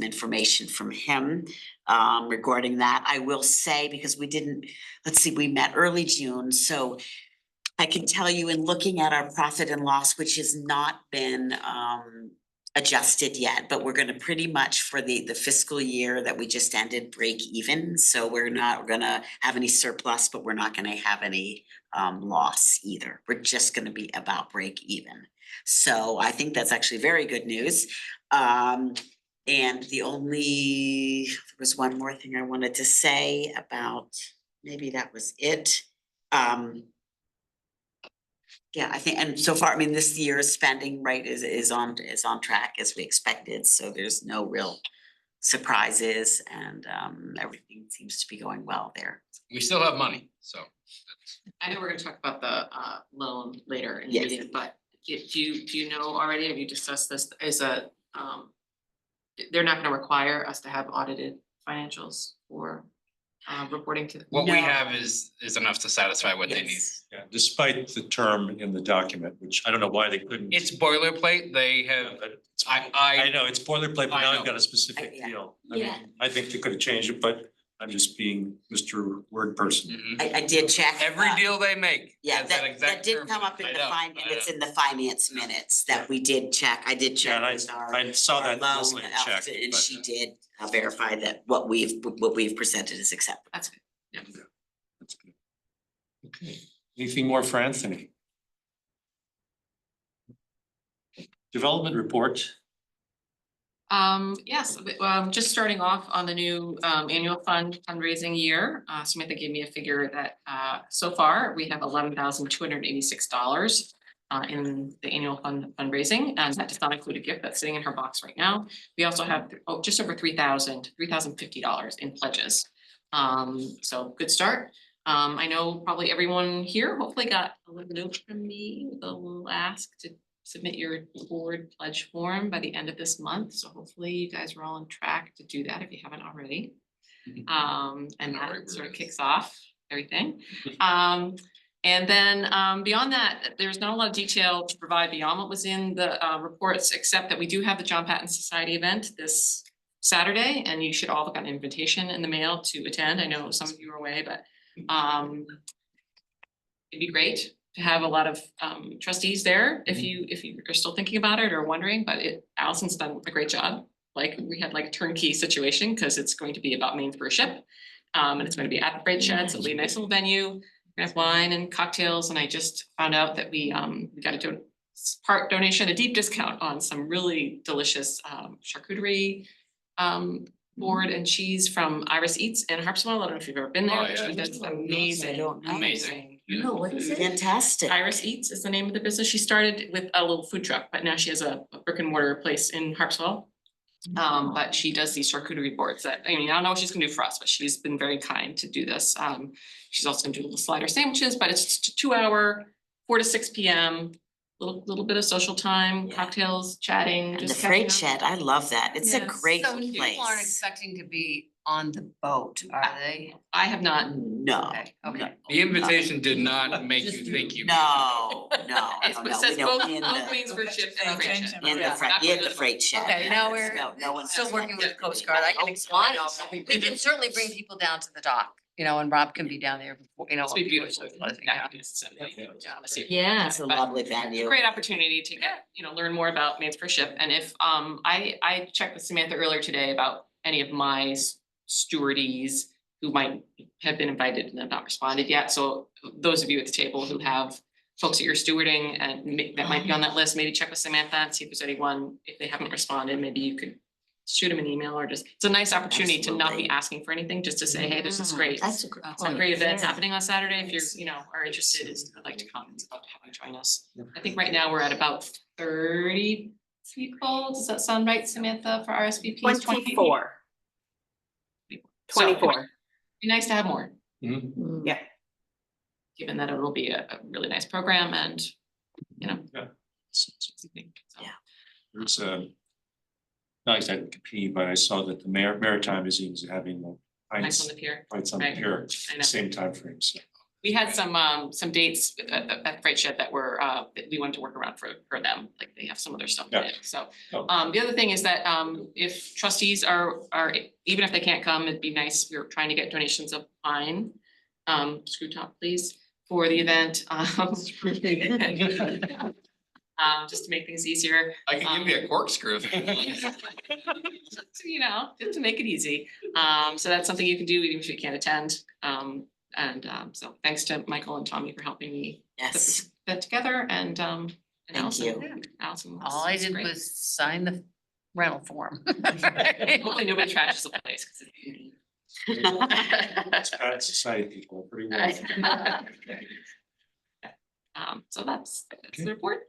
information from him regarding that. I will say, because we met early June, so I can tell you in looking at our profit and loss, which has not been adjusted yet, but we're gonna pretty much for the fiscal year that we just ended break even. So we're not gonna have any surplus, but we're not gonna have any loss either. We're just gonna be about break even. So I think that's actually very good news. And there was one more thing I wanted to say about, maybe that was it. Yeah, I think, and so far, I mean, this year's spending rate is on track as we expected, so there's no real surprises and everything seems to be going well there. We still have money, so. I know we're gonna talk about the loan later in the Yes. meeting, but do you know already, have you discussed this as a they're not gonna require us to have audited financials for reporting to. What we No. have is enough to satisfy what they need. Yes. Yeah, despite the term in the document, which I don't know why they couldn't. It's boilerplate. They have, I know, it's boilerplate, but I now know. I've got a specific Yeah. deal. I mean, Yeah. I think they could have changed it, but I'm just being Mr. Word person. Mhm. I did check. Every deal they make. Yeah, has that exact did term come up in I the know, and I it's know. in the finance minutes that we did check. I did Yeah, check and with our. I saw our that loan Leslie had checked, officer, and but- she did verify that what we've presented is acceptable. That's good. That's good. Okay, anything more for Anthony? Development report. Yes, just starting off on the new annual fundraising year. Samantha gave me a figure that so far we have $11,286 in the annual fundraising, and that does not include a gift that's sitting in her box right now. We also have just over $3,050 in pledges. So good start. I know probably everyone here hopefully got a little note from me, the little ask to submit your board pledge form by the end of this month. So hopefully you guys are all on track to do that if you haven't already. And that sort of kicks off everything. And then beyond that, there's not a lot of detail to provide beyond what was in the reports, except that we do have the John Patton Society event this Saturday, and you should all have got an invitation in the mail to attend. I know some of you are away, but it'd be great to have a lot of trustees there if you are still thinking about it or wondering, but Allison's done a great job. Like we had like a turnkey situation because it's going to be about Maine for a ship. And it's going to be at the freight shed, so it'll be a nice little venue. We're gonna have wine and cocktails, and I just found out that we got a part donation, a deep discount on some really delicious charcuterie board and cheese from Iris Eats in Harpswell. I don't know if you've ever been there. Oh, yeah. That's amazing, amazing. No, what is it? Fantastic. Iris Eats is the name of the business. She started with a little food truck, but now she has a brick and mortar place in Harpswell. But she does these charcuterie boards that, I mean, I don't know what she's gonna do for us, but she's been very kind to do this. She's also gonna do little slider sandwiches, but it's just a 2-hour, 4 to 6 p.m. Little bit of social time, cocktails, chatting, And the just freight catching up. shed, I love that. It's a Yes. great So people aren't place. expecting to be on the boat, are they? I have not. No. Okay. The invitation did not make you think you. No. It says both means for ship and freight shed. In the freight shed. Okay, now we're No one's still working with Coast Guard. I can explain. We can certainly bring people down to the dock, and Rob can be down there before, It's be beautiful. Yeah, it's a lovely venue. Great opportunity to get, learn more about Mains per Ship. And if, I checked with Samantha earlier today about any of my stewardees who might have been invited and have not responded yet. So those of you at the table who have folks that you're stewarding and that might be on that list, maybe check with Samantha and see if there's anyone, if they haven't responded, maybe you could shoot them an email or just, it's a nice opportunity to not be asking for anything, just to say, hey, this is great. That's a good Some point. great events Yeah. happening on Saturday. If you're, you know, are interested, I'd like to come. It's about to have you join us. I think right now we're at about 30 people. Does that sound right, Samantha, for RSVPs? 24. So, 24. Be nice to have more, Yeah. given that it'll be a really nice program and, you know. Yeah. So, It's nice at compete, but I saw that the Maritime Museum is having Nice on the pier. fights on the Right. pier, I know. same timeframe, so. We had some dates at Freight Shed that were, that we wanted to work around for them, like they have some other stuff Yeah. planned, so. Oh. The other thing is that, if trustees are, even if they can't come, it'd be nice, we're trying to get donations of pine. Screw top, please, for the event, just to make things easier. I can give you a corkscrew. You know, just to make it easy. So that's something you can do even if you can't attend. So thanks to Michael and Tommy for helping me put this event together and Allison. you. Allison. All I did was sign the rental form. Hopefully nobody trashes the place. 'Cause It's bad society people are pretty well. So that's Okay. the report.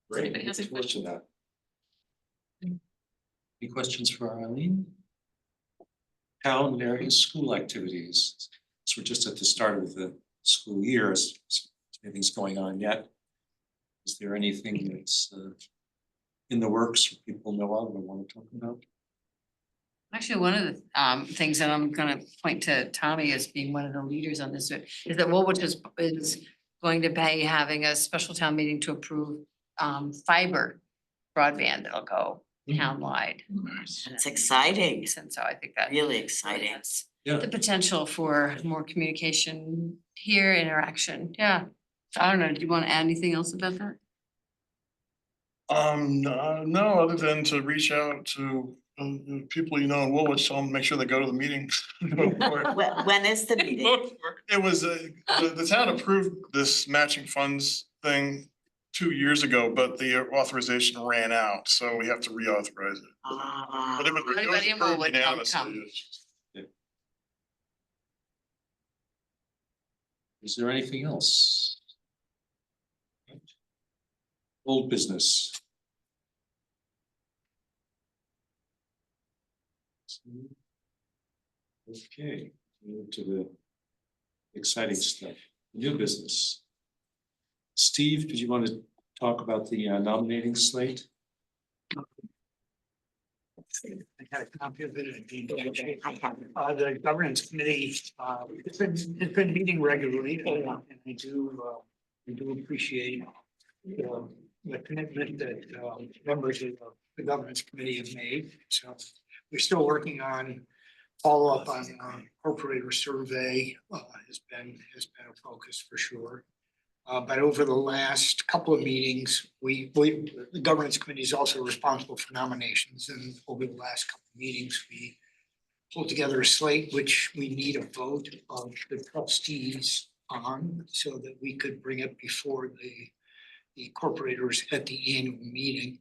Does Great. anybody has any Look forward to questions? that. Any questions for Eileen? Town and area school activities. So we're just at the start of the school year. So anything's going on yet? Is there anything that's in the works or people know of or want to talk about? Actually, one of the things that I'm gonna point to Tommy as being one of the leaders on this is that Woolwich is going to be having a special town meeting to approve fiber broadband that'll go townwide. That's exciting. And so I think that Really exciting. has Yeah. the potential for more communication here, interaction. Yeah. So I don't know, do you want to add anything else about that? No, other than to reach out to people you know in Woolwich, tell them, make sure they go to the meeting. When is the meeting? It was, the town approved this matching funds thing 2 years ago, but the authorization ran out, so we have to reauthorize it. But it was Everybody in approved Woolwich, unanimously. come. Is there anything else? Old business. Okay, move to the exciting stuff, new business. Steve, did you want to talk about the nominating slate? I had a copy of it. The governance committee, it's been meeting regularly, and I do appreciate the commitment that members of the governance committee have made. So we're still working on follow-up on corporator survey, has been a focus for sure. But over the last couple of meetings, the governance committee is also responsible for nominations, and over the last couple of meetings, we pulled together a slate which we need a vote of the trustees on so that we could bring it before the corporators at the annual meeting.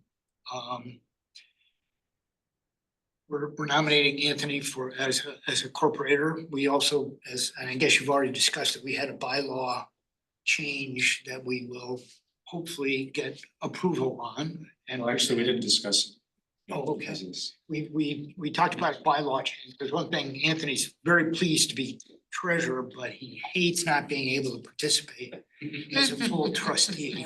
We're nominating Anthony as a corporator. We also, and I guess you've already discussed it, we had a bylaw change that we will hopefully get approval on. And Well, actually, we didn't discuss it. Oh, okay. We talked about a bylaw change. There's one thing, Anthony's very pleased to be treasurer, but he hates not being able to participate as a full trustee.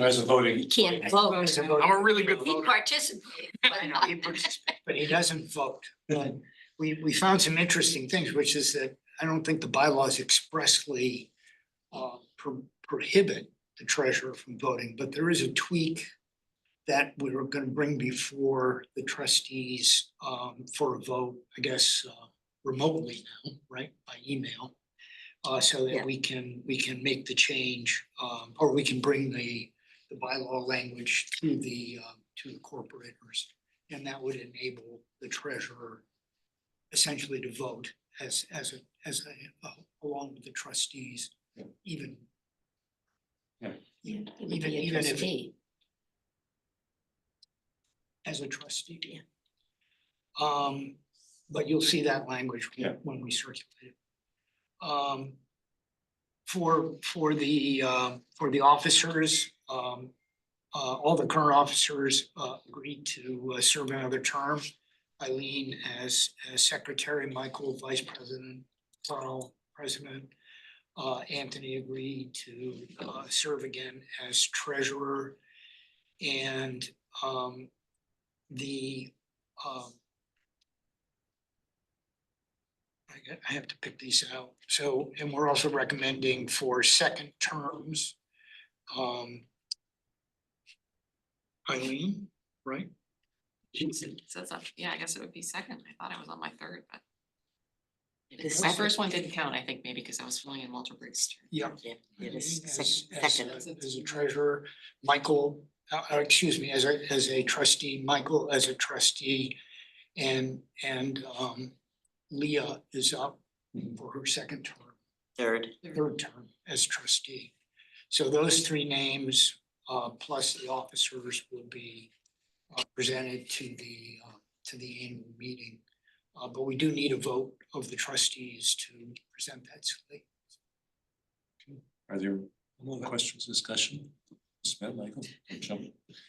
As a voting. He can't vote. I'm a really good He voter. participates. I know, he participates, but he doesn't vote. But we found some interesting things, which is that I don't think the bylaws expressly prohibit the treasurer from voting, but there is a tweak that we're gonna bring before the trustees for a vote, I guess, remotely now, right, by email. So that we can make the change, or we can bring the bylaw language to the corporators. And that would enable the treasurer essentially to vote along with the trustees, even. Yeah. Even, It would be a even if, trustee. as a trustee. Yeah. But you'll see that language Yeah. when we circulate it. For the officers, all the current officers agreed to serve another term. Eileen as secretary, Michael vice president, Carl president. Anthony agreed to serve again as treasurer. And the I have to pick these out. So, and we're also recommending for second terms. Eileen, right? It says, yeah, I guess it would be second. I thought I was on my third, but. is My second. first one didn't count, I think, maybe because I was filling in Walter Briggs' term. Yeah. It is Eileen second. as a treasurer, Michael, excuse me, as a trustee, Michael as a trustee. And Leah is up for her second term, Third. third term as trustee. So those three names, plus the officers will be presented to the annual meeting. But we do need a vote of the trustees to present that slate. Are there more questions, discussion? Smith, Michael, jump.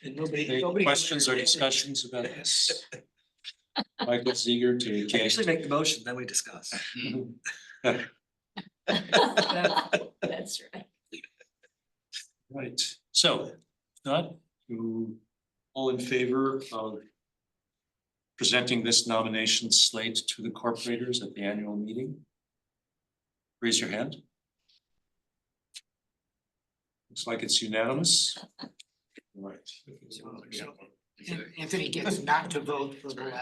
And nobody. Any questions or discussions about this? Michael's eager to. Actually make the motion, then we discuss. That's right. Right, so, not, you all in favor of presenting this nomination slate to the corporators at the annual meeting? Raise your hand. Looks like it's unanimous. Right. Anthony gets not to vote for the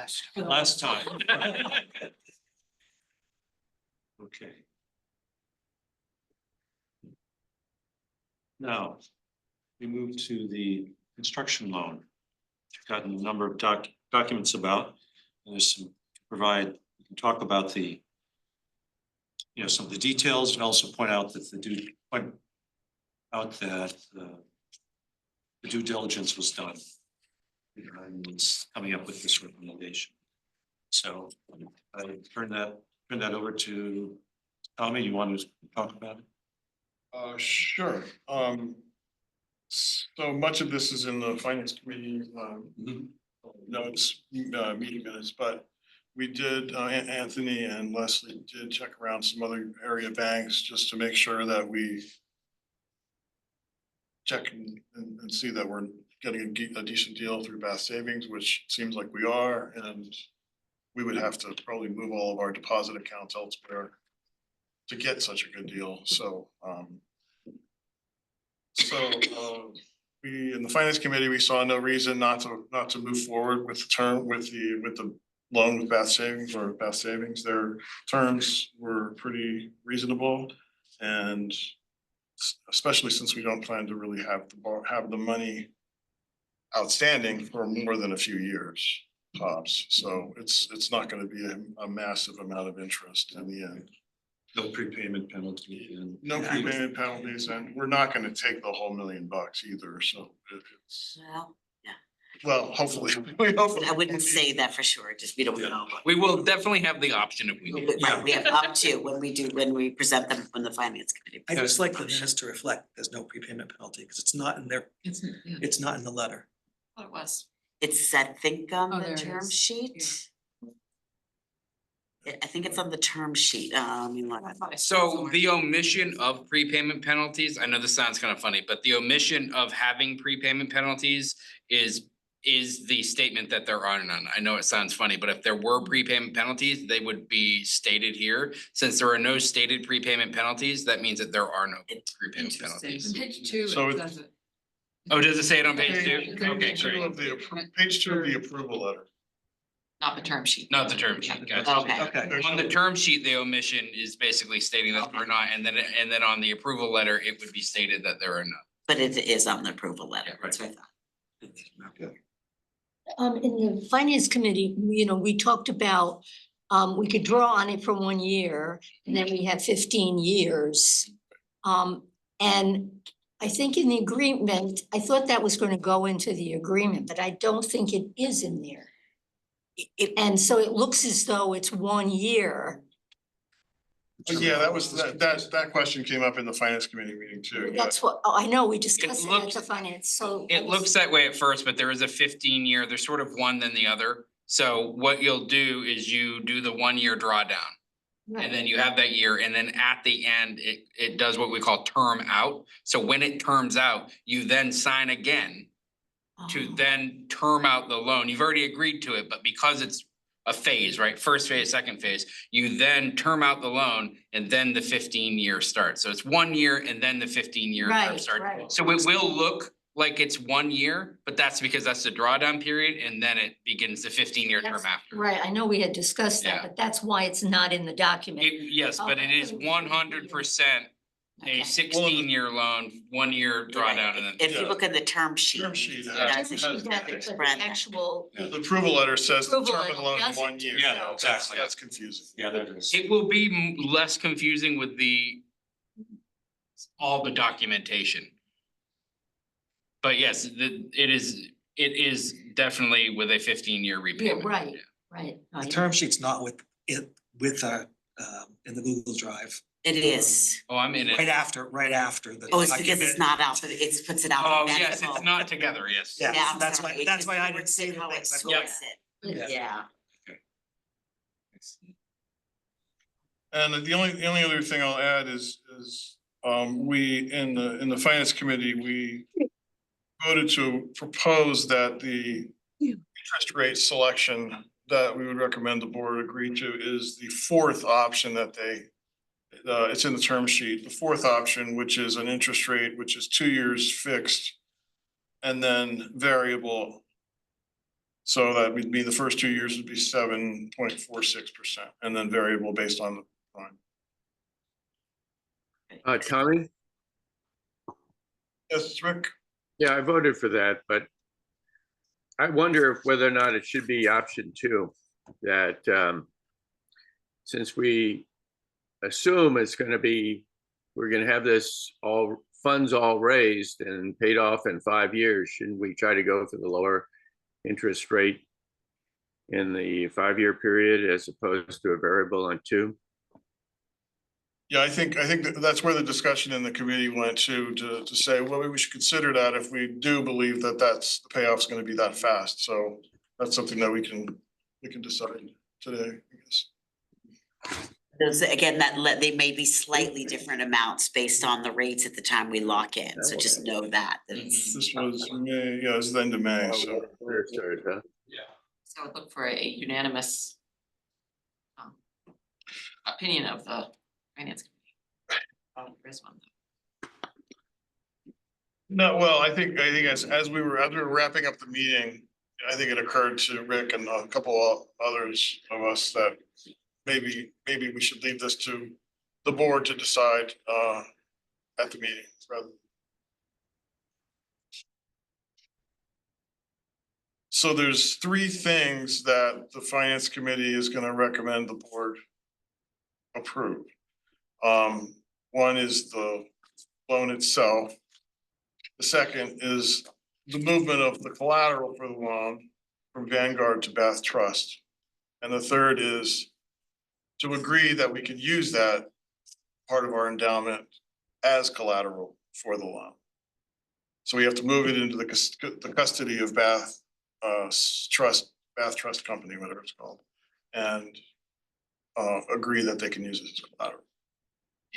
Last time. Okay. Now, we move to the construction loan. We've gotten a number of documents about, and there's some, provide, we can talk about the, some of the details and also point out that the due diligence was done. And was coming up with this recommendation. So I turn that over to Tommy. You want to talk about it? Sure. So much of this is in the finance committee notes, meeting minutes, but we did, Anthony and Leslie did check around some other area banks just to make sure that we check and see that we're getting a decent deal through Bath Savings, which seems like we are, and we would have to probably move all of our deposit accounts elsewhere to get such a good deal. So we, in the finance committee, we saw no reason not to move forward with the term, with the loan with Bath Savings or Bath Savings. Their terms were pretty reasonable, and especially since we don't plan to really have the money outstanding for more than a few years tops. So it's not going to be a massive amount of interest in the end. No prepayment penalty and. No prepayment penalties, and we're not going to take the whole $1 million either. So it's, Well, yeah. well, hopefully. I wouldn't say that for sure, just we don't know. We will definitely have the option if we need. Right, we have up to when we present them from the finance committee. I just like the minutes to reflect there's no prepayment penalty because it's not in there. Yeah. It's not in the letter. What it was. It's, I think, on Oh, the there it term is. sheet. I think it's on the term sheet, I mean, look. I thought I saw it So somewhere. the omission of prepayment penalties, I know this sounds kind of funny, but the omission of having prepayment penalties is the statement that there are none. I know it sounds funny, but if there were prepayment penalties, they would be stated here. Since there are no stated prepayment penalties, that means that there are no prepayment penalties. Page two, So it it- says it. Oh, does it say it on page two? Okay, Page two great. of page 2 of the approval letter. Not the term sheet. Not the term sheet, gotcha. Okay. Okay. On the term sheet, the omission is basically stating that we're not, and then on the approval letter, it would be stated that there are none. But it is on the approval letter, that's what I thought. In the finance committee, we talked about we could draw on it for 1 year, and then we have 15 years. And I think in the agreement, I thought that was gonna go into the agreement, but I don't think it is in there. And so it looks as though it's 1 year. Yeah, that question came up in the finance committee meeting too. Yeah. That's what, I know, we discussed it at looks- the finance, so. It looks that way at first, but there is a 15-year, there's sort of one then the other. So what you'll do is you do the 1-year drawdown. And then you have that year, and then at the end, it does what we call term out. So when it terms out, you then sign again to then term out the loan. You've already agreed to it, but because it's a phase, right? First phase, second phase, you then term out the loan and then the 15-year starts. So it's 1 year and then the 15-year term Right, starts. right. So it will look like it's 1 year, but that's because that's the drawdown period, and then it begins the 15-year term after. Right, I know we had discussed that, Yeah. but that's why it's not in the document. Yes, but it is 100% a 16-year loan, 1 year drawdown, and then. If you look at the term sheet. Term sheet that's has- what But it's the spread. actual, The approval letter says the Approval term of the loan is doesn't. 1 year. Yeah, That's- exactly. That's confusing. Yeah, that is. It will be less confusing with all the documentation. But yes, it is definitely with a 15-year yeah, repayment. right. The term sheet's not with it, with in the Google Drive. It is. Oh, I'm in it. Right after the. Oh, it's because document. it's not out, but it puts it out. Oh, in yes, Mexico. it's not together, yes. Yeah, Yeah, I'm that's sorry, why, that's it's why I just didn't see the how it things. sorts it. Yeah. Yeah. And the only other thing I'll add is we, in the finance committee, we voted to propose that the interest rate selection that we would recommend the board agree to is the fourth option that it's in the term sheet, the fourth option, which is an interest rate, which is 2 years fixed and then variable. So that would be the first 2 years would be 7.46% and then variable based on the prime. Tommy? Yes, Rick? Yeah, I voted for that, but I wonder whether or not it should be option 2, that since we assume it's gonna be, we're gonna have this funds all raised and paid off in 5 years, shouldn't we try to go for the lower interest rate in the 5-year period as opposed to a variable on 2? Yeah, I think that's where the discussion in the committee went to say, well, maybe we should consider that if we do believe that the payoff's gonna be that fast. So that's something that we can decide today, I guess. Those, again, they may be slightly different amounts based on the rates at the time we lock in, so just know that. This was May, yeah, it was the end of May, so. Third, huh? So I'd look for a unanimous opinion of the finance committee. There is one. No, well, I think as we were wrapping up the meeting, I think it occurred to Rick and a couple of others of us that maybe we should leave this to the board to decide at the meeting rather. So there's 3 things that the finance committee is gonna recommend the board approve. One is the loan itself. The second is the movement of the collateral for the loan from Vanguard to Bath Trust. And the third is to agree that we could use that part of our endowment as collateral for the loan. So we have to move it into the custody of Bath Trust Company, whatever it's called, and agree that they can use it as collateral.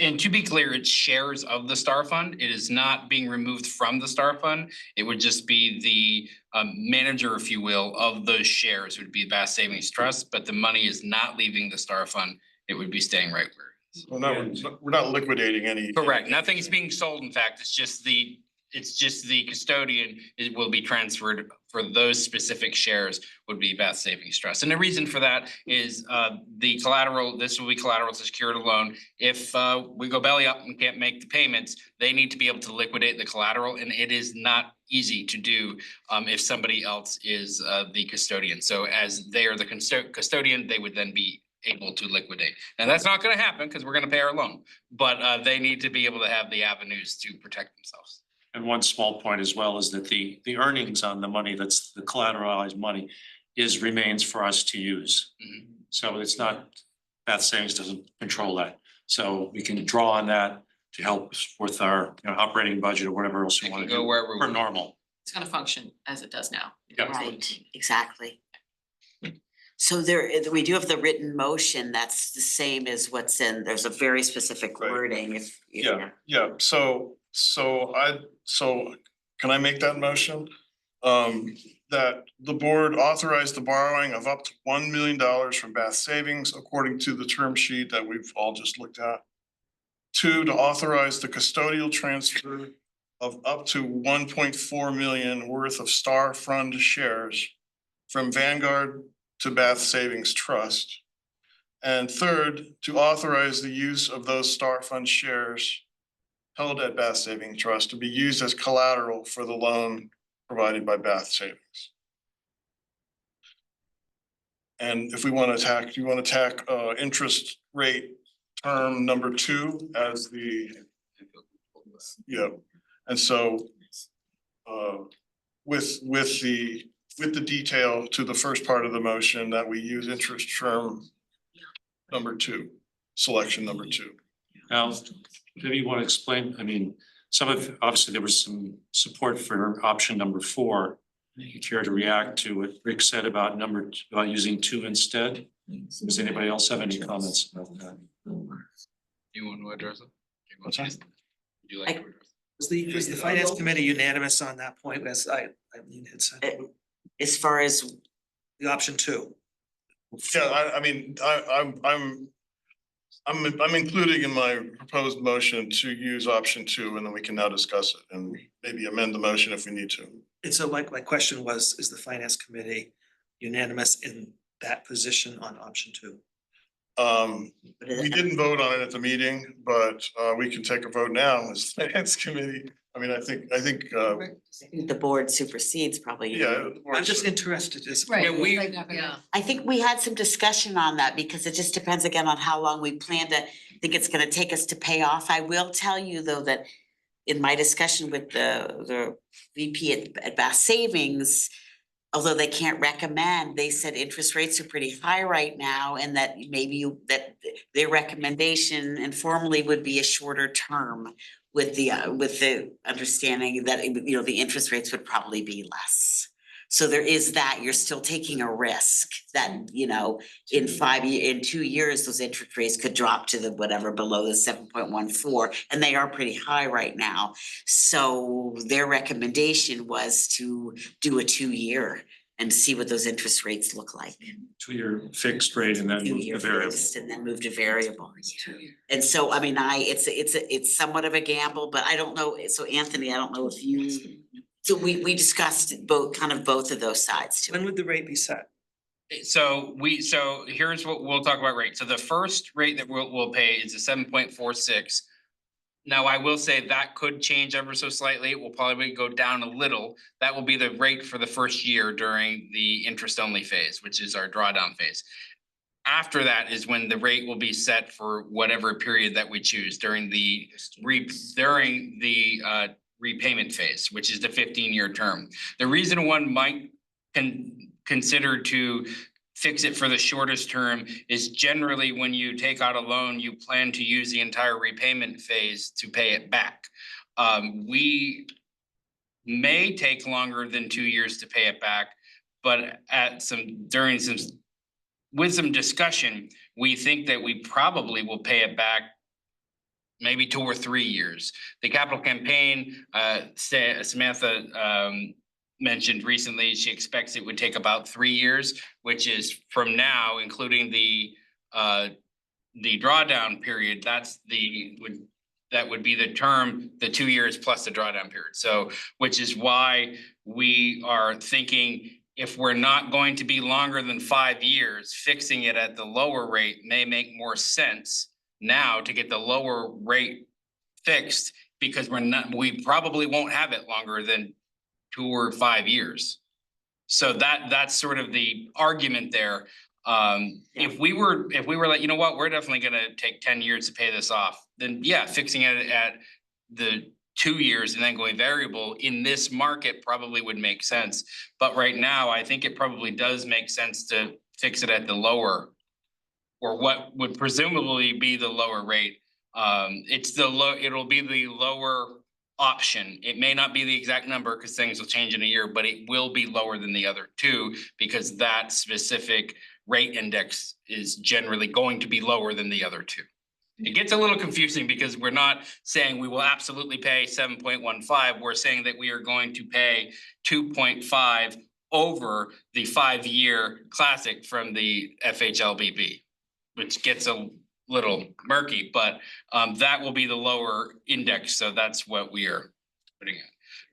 And to be clear, it's shares of the Star Fund. It is not being removed from the Star Fund. It would just be the manager, if you will, of those shares would be Bath Savings Trust, but the money is not leaving the Star Fund. It would be staying right where it is. We're not liquidating any. Correct. Nothing's being sold. In fact, it's just the custodian. It will be transferred for those specific shares would be Bath Savings Trust. And the reason for that is the collateral, this will be collateral to secure the loan. If we go belly up and can't make the payments, they need to be able to liquidate the collateral, and it is not easy to do if somebody else is the custodian. So as they are the custodian, they would then be able to liquidate. And that's not gonna happen because we're gonna pay our loan, but they need to be able to have the avenues to protect themselves. And one small point as well is that the earnings on the money, that's the collateralized money, remains for us to use. So it's not, Bath Savings doesn't control that. So we can draw on that to help with our, operating budget or whatever else we want to go do wherever we for want. normal. It's gonna function as it does now. Yeah. Right, exactly. So we do have the written motion, that's the same as what's in, there's a very specific Right. wording if. Yeah, so can I make that motion? That the board authorize the borrowing of up to $1 million from Bath Savings according to the term sheet that we've all just looked at. 2, to authorize the custodial transfer of up to 1.4 million worth of Star Fund shares from Vanguard to Bath Savings Trust. And 3rd, to authorize the use of those Star Fund shares held at Bath Savings Trust to be used as collateral for the loan provided by Bath Savings. And if we want to tack, do you want to tack interest rate term number 2 as the, and so with the detail to the first part of the motion that we use interest term number 2, selection number 2. Now, maybe you want to explain, obviously there was some support for option number 4. You care to react to what Rick said about using 2 instead? Does anybody else have any comments about that? You want to address it? What's that? Would you like to address it? Was the finance committee unanimous on that point, as Eileen had said, As far as, the option 2? Yeah, I'm including in my proposed motion to use option 2, and then we can now discuss it and maybe amend the motion if we need to. And so my question was, is the finance committee unanimous in that position on option 2? We didn't vote on it at the meeting, but we can take a vote now as finance committee. I think the board supersedes probably. Yeah. I'm just interested as. I think we had some discussion on that because it just depends again on how long we plan to, think it's gonna take us to pay off. I will tell you though that in my discussion with the VP at Bath Savings, although they can't recommend, they said interest rates are pretty high right now and that maybe that their recommendation informally would be a shorter term with the understanding that, the interest rates would probably be less. So there is that, you're still taking a risk that, in 2 years, those interest rates could drop to the whatever below the 7.14, and they are pretty high right now. So their recommendation was to do a 2-year and see what those interest rates look like. 2-year fixed rate and then move to 2-year variable. fixed and then move to variable. And so, it's somewhat of a gamble, but I don't know, so Anthony, I don't know if you, so we discussed both of those sides too. When would the rate be set? So here's what we'll talk about rate. So the first rate that we'll pay is a 7.46. Now, I will say that could change ever so slightly. It will probably go down a little. That will be the rate for the first year during the interest only phase, which is our drawdown phase. After that is when the rate will be set for whatever period that we choose during the repayment phase, which is the 15-year term. The reason one might consider to fix it for the shortest term is generally when you take out a loan, you plan to use the entire repayment phase to pay it back. We may take longer than 2 years to pay it back, but with some discussion, we think that we probably will pay it back maybe 2 or 3 years. The capital campaign, Samantha mentioned recently, she expects it would take about 3 years, which is from now, including the drawdown period. That would be the term, the 2 years plus the drawdown period. So, which is why we are thinking if we're not going to be longer than 5 years, fixing it at the lower rate may make more sense now to get the lower rate fixed because we probably won't have it longer than 2 or 5 years. So that's sort of the argument there. If we were like, you know what, we're definitely gonna take 10 years to pay this off, then yeah, fixing it at the 2 years and then going variable in this market probably would make sense. But right now, I think it probably does make sense to fix it at the lower, or what would presumably be the lower rate. It'll be the lower option. It may not be the exact number because things will change in a year, but it will be lower than the other two because that specific rate index is generally going to be lower than the other two. It gets a little confusing because we're not saying we will absolutely pay 7.15. We're saying that we are going to pay 2.5 over the 5-year classic from the FHLBB, which gets a little murky, but that will be the lower index. So that's what we are putting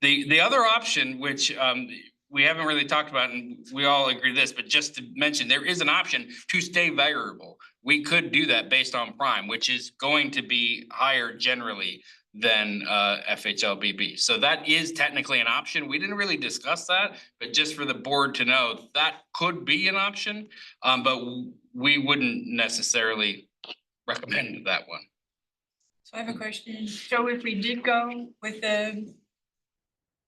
in. The other option, which we haven't really talked about, and we all agree this, but just to mention, there is an option to stay variable. We could do that based on prime, which is going to be higher generally than FHLBB. So that is technically an option. We didn't really discuss that, but just for the board to know, that could be an option, but we wouldn't necessarily recommend that one. So I have a question. So if we did go with the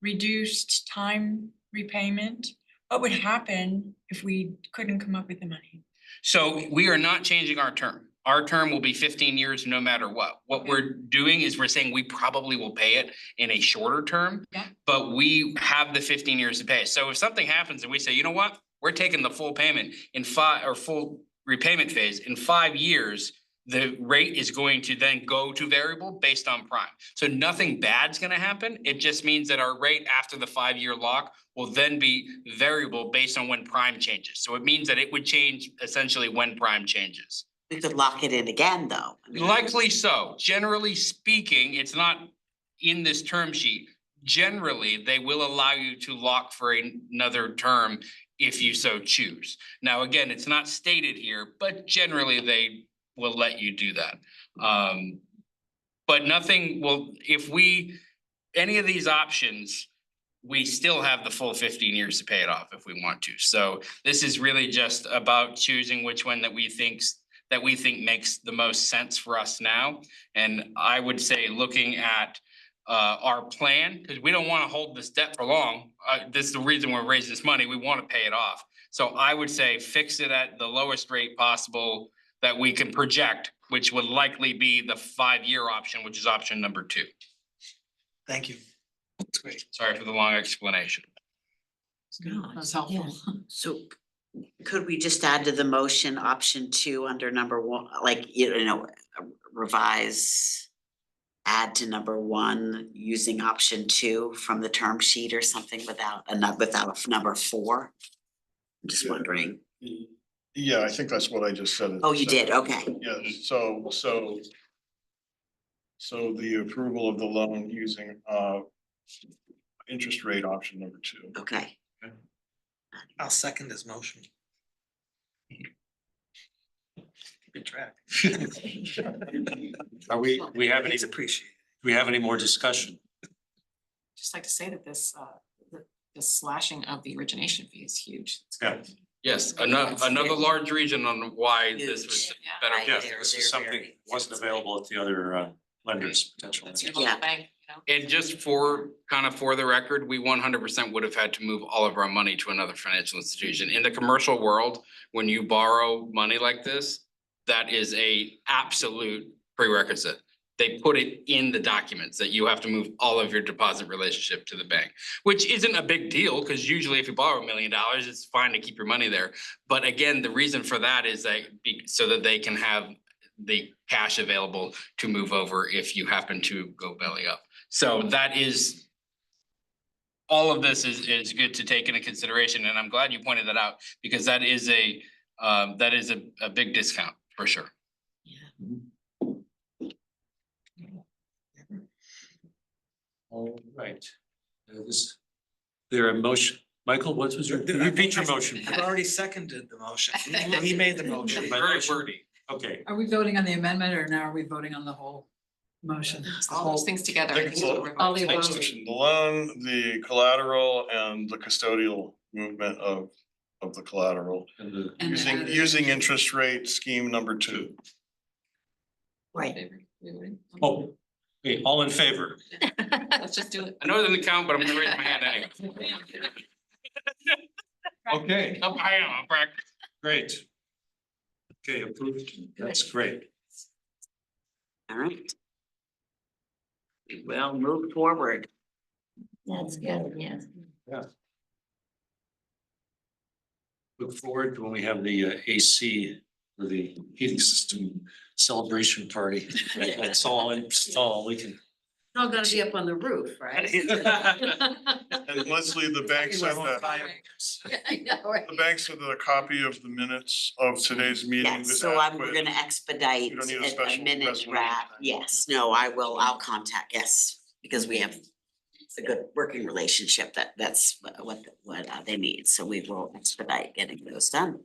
reduced time repayment, what would happen if we couldn't come up with the money? So we are not changing our term. Our term will be 15 years no matter what. What we're doing is we're saying we probably will pay it in a shorter term, but we have the 15 years to pay. So if something happens and we say, you know what, we're taking the full payment in full repayment phase in 5 years, the rate is going to then go to variable based on prime. So nothing bad's gonna happen. It just means that our rate after the 5-year lock will then be variable based on when prime changes. So it means that it would change essentially when prime changes. We could lock it in again, though. Likely so. Generally speaking, it's not in this term sheet. Generally, they will allow you to lock for another term if you so choose. Now, again, it's not stated here, but generally they will let you do that. But nothing will, any of these options, we still have the full 15 years to pay it off if we want to. So this is really just about choosing which one that we think makes the most sense for us now. And I would say looking at our plan, because we don't want to hold this debt for long. This is the reason we're raising this money. We want to pay it off. So I would say fix it at the lowest rate possible that we can project, which would likely be the 5-year option, which is option number 2. Thank you. That's great. Sorry for the long explanation. That's helpful. So could we just add to the motion option 2 under number 1, like, revise, add to number 1 using option 2 from the term sheet or something without number 4? I'm just wondering. Yeah, I think that's what I just said. Oh, you did, okay. Yeah, so the approval of the loan using interest rate option number 2. Okay. I'll second this motion. Good track. We have any, It's appreciated. do we have any more discussion? Just like to say that this slashing of the origination fee is huge. Yeah. Yes, another large reason on why this was better. Yeah, this is something wasn't available at the other lenders potentially. That's your local bank, And just for the record, we 100% would have had to move all of our money to another financial institution. In the commercial world, when you borrow money like this, that is a absolute prerequisite. They put it in the documents that you have to move all of your deposit relationship to the bank, which isn't a big deal because usually if you borrow $1 million, it's fine to keep your money there. But again, the reason for that is so that they can have the cash available to move over if you happen to go belly up. So that is, all of this is good to take into consideration, and I'm glad you pointed that out because that is a big discount for sure. All right. Is there a motion? Michael, what was your, repeat your motion. I've already seconded the motion. He made the motion. Very wordy. Okay. Are we voting on the amendment or now are we voting on the whole motion? All those things together. I think is what we're All the voting. above. The loan, the collateral, and the custodial movement of of the collateral. And the, And Using interest rate scheme number 2. Right. oh, okay, all in favor? Let's just do it. I know it doesn't count, but I'm gonna raise my hand anyway. Okay, I am, I'm practicing. great. Okay, approved. That's great. All right. We will move forward. That's good, yes. Yeah. Look forward to when we have the AC for the heating system celebration party. That's all we can. It's all gonna be up on the roof, right? And Leslie, the bank said that, I know, right? the bank said that a copy of the minutes of today's meeting Yes, is so we're adequate. gonna expedite You don't need a a special minute resolution. draft. Yes, no, I'll contact, yes, because we have a good working relationship that's what they need, so we will expedite getting those done.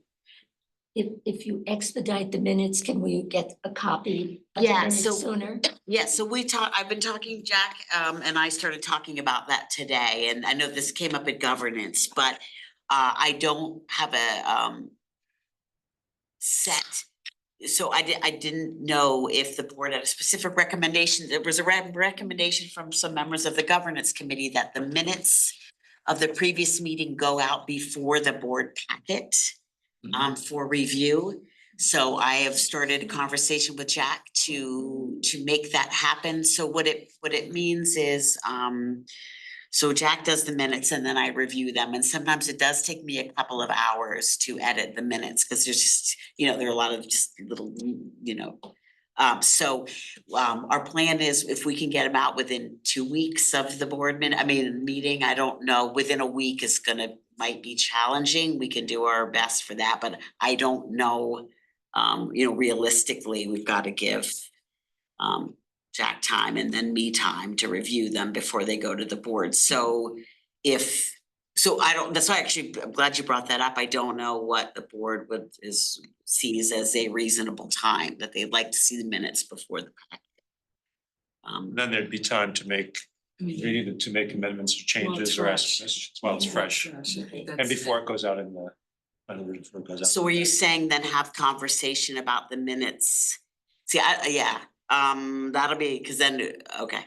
If you expedite the minutes, can we get a copy of the Yeah, minutes so- sooner? Yeah, so I've been talking, Jack, and I started talking about that today, and I know this came up at governance, but I don't have a set. So I didn't know if the board had a specific recommendation. There was a recommendation from some members of the governance committee that the minutes of the previous meeting go out before the board packet for review. So I have started a conversation with Jack to make that happen. So what it means is, so Jack does the minutes and then I review them, and sometimes it does take me a couple of hours to edit the minutes, because there's just, there are a lot of just little, our plan is if we can get them out within 2 weeks of the meeting, I don't know, within a week might be challenging. We can do our best for that, but I don't know, realistically, we've got to give Jack time and then me time to review them before they go to the board. So that's why I'm glad you brought that up. I don't know what the board sees as a reasonable time that they'd like to see the minutes before the packet. Then there'd be time to make, either to make amendments or changes or ask questions while it's fresh. And before it goes out before it goes out. So are you saying then have conversation about the minutes? See, that'll be, because then, okay.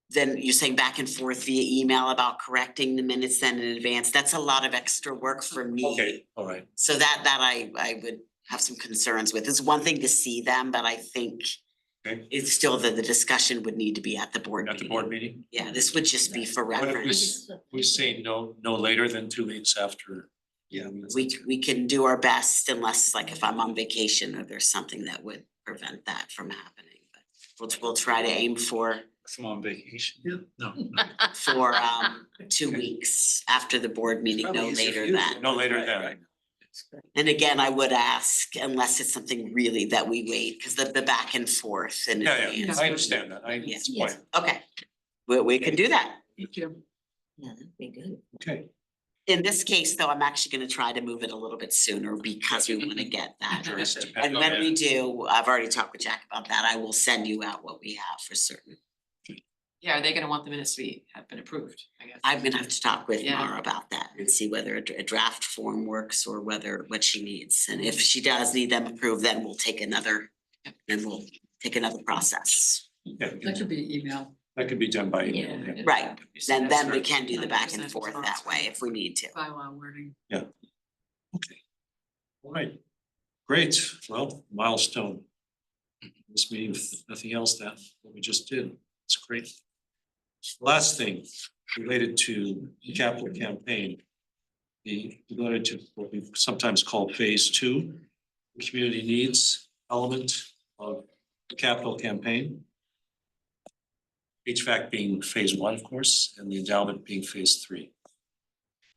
Then you're saying back and forth via email about correcting the minutes then in advance. That's a lot of extra work for me. Okay, all right. So that I would have some concerns with. It's one thing to see them, but I think Okay. it's still that the discussion would need to be at the board At the meeting. board meeting? Yeah, this would just be for What if reference. we say no later than 2 weeks after? Yeah. We can do our best unless, like, if I'm on vacation or there's something that would prevent that from happening, but we'll try to aim for I'm on vacation. No. 2 weeks after the board meeting, no later than. No later than. And again, I would ask, unless it's something really that we wait, because the back and forth and. Yeah, I understand that. Yes. Fine. Okay, we can do that. Thank you. Yeah, that'd be good. Okay. In this case, though, I'm actually gonna try to move it a little bit sooner because we wanna get that. Depends And on when that. we do, I've already talked with Jack about that. I will send you out what we have for certain. Yeah, are they gonna want the minutes to have been approved, I guess? I'm gonna have to talk with Yeah. Mara about that and see whether a draft form works or what she needs. And if she does need them approved, then we'll take another process. Yeah, That could be email. that could be done by email. Yeah. Right, then we can do the back and forth that way if we need to. Bylaw wording. Okay. All right. Great. Well, milestone. This meeting, if nothing else, that what we just did. It's great. Last thing related to the capital campaign. Related to what we sometimes call phase 2, the community needs element of the capital campaign. HVAC being phase 1, of course, and the endowment being phase 3.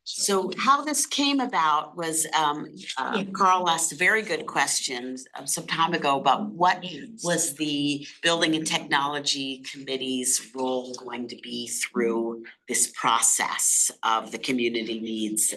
So how this came about was Carl asked a very good question some time ago about what was the Building and Technology Committee's role going to be through this process of the community needs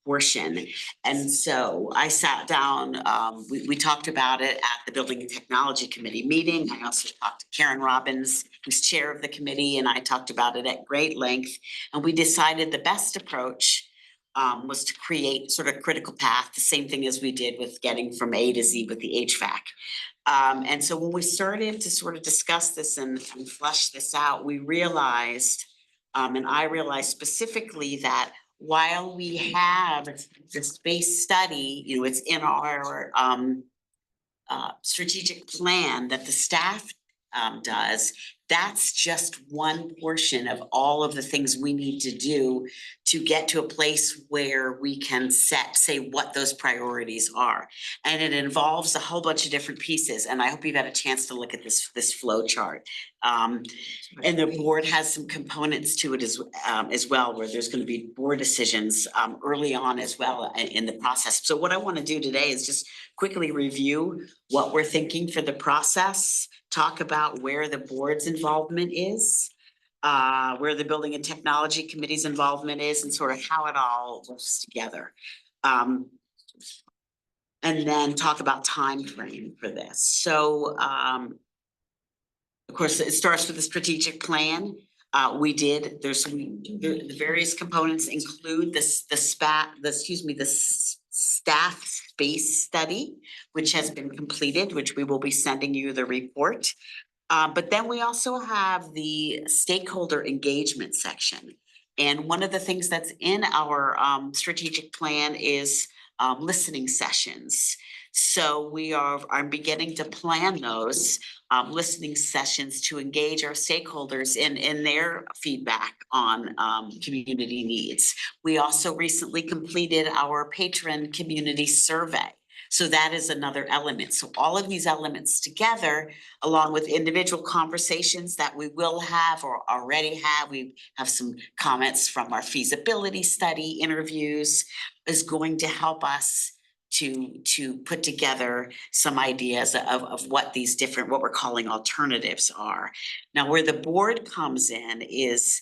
portion. And so I sat down, we talked about it at the Building and Technology Committee meeting. I also talked to Karen Robbins, who's chair of the committee, and I talked about it at great length. And we decided the best approach was to create sort of critical path, the same thing as we did with getting from A to Z with the HVAC. And so when we started to sort of discuss this and flesh this out, we realized, and I realized specifically that while we have the space study, you know, it's in our strategic plan that the staff does, that's just one portion of all of the things we need to do to get to a place where we can say what those priorities are. And it involves a whole bunch of different pieces, and I hope you've had a chance to look at this flow chart. And the board has some components to it as well, where there's gonna be board decisions early on as well in the process. So what I wanna do today is just quickly review what we're thinking for the process, talk about where the board's involvement is, where the Building and Technology Committee's involvement is, and sort of how it all works together. And then talk about time frame for this. So, of course, it starts with the strategic plan. The various components include the staff space study, which has been completed, which we will be sending you the report. But then we also have the stakeholder engagement section. And one of the things that's in our strategic plan is listening sessions. So I'm beginning to plan those listening sessions to engage our stakeholders in their feedback on community needs. We also recently completed our patron community survey. So that is another element. So all of these elements together, along with individual conversations that we will have or already have, we have some comments from our feasibility study interviews, is going to help us to put together some ideas of what these different, what we're calling alternatives are. Now, where the board comes in is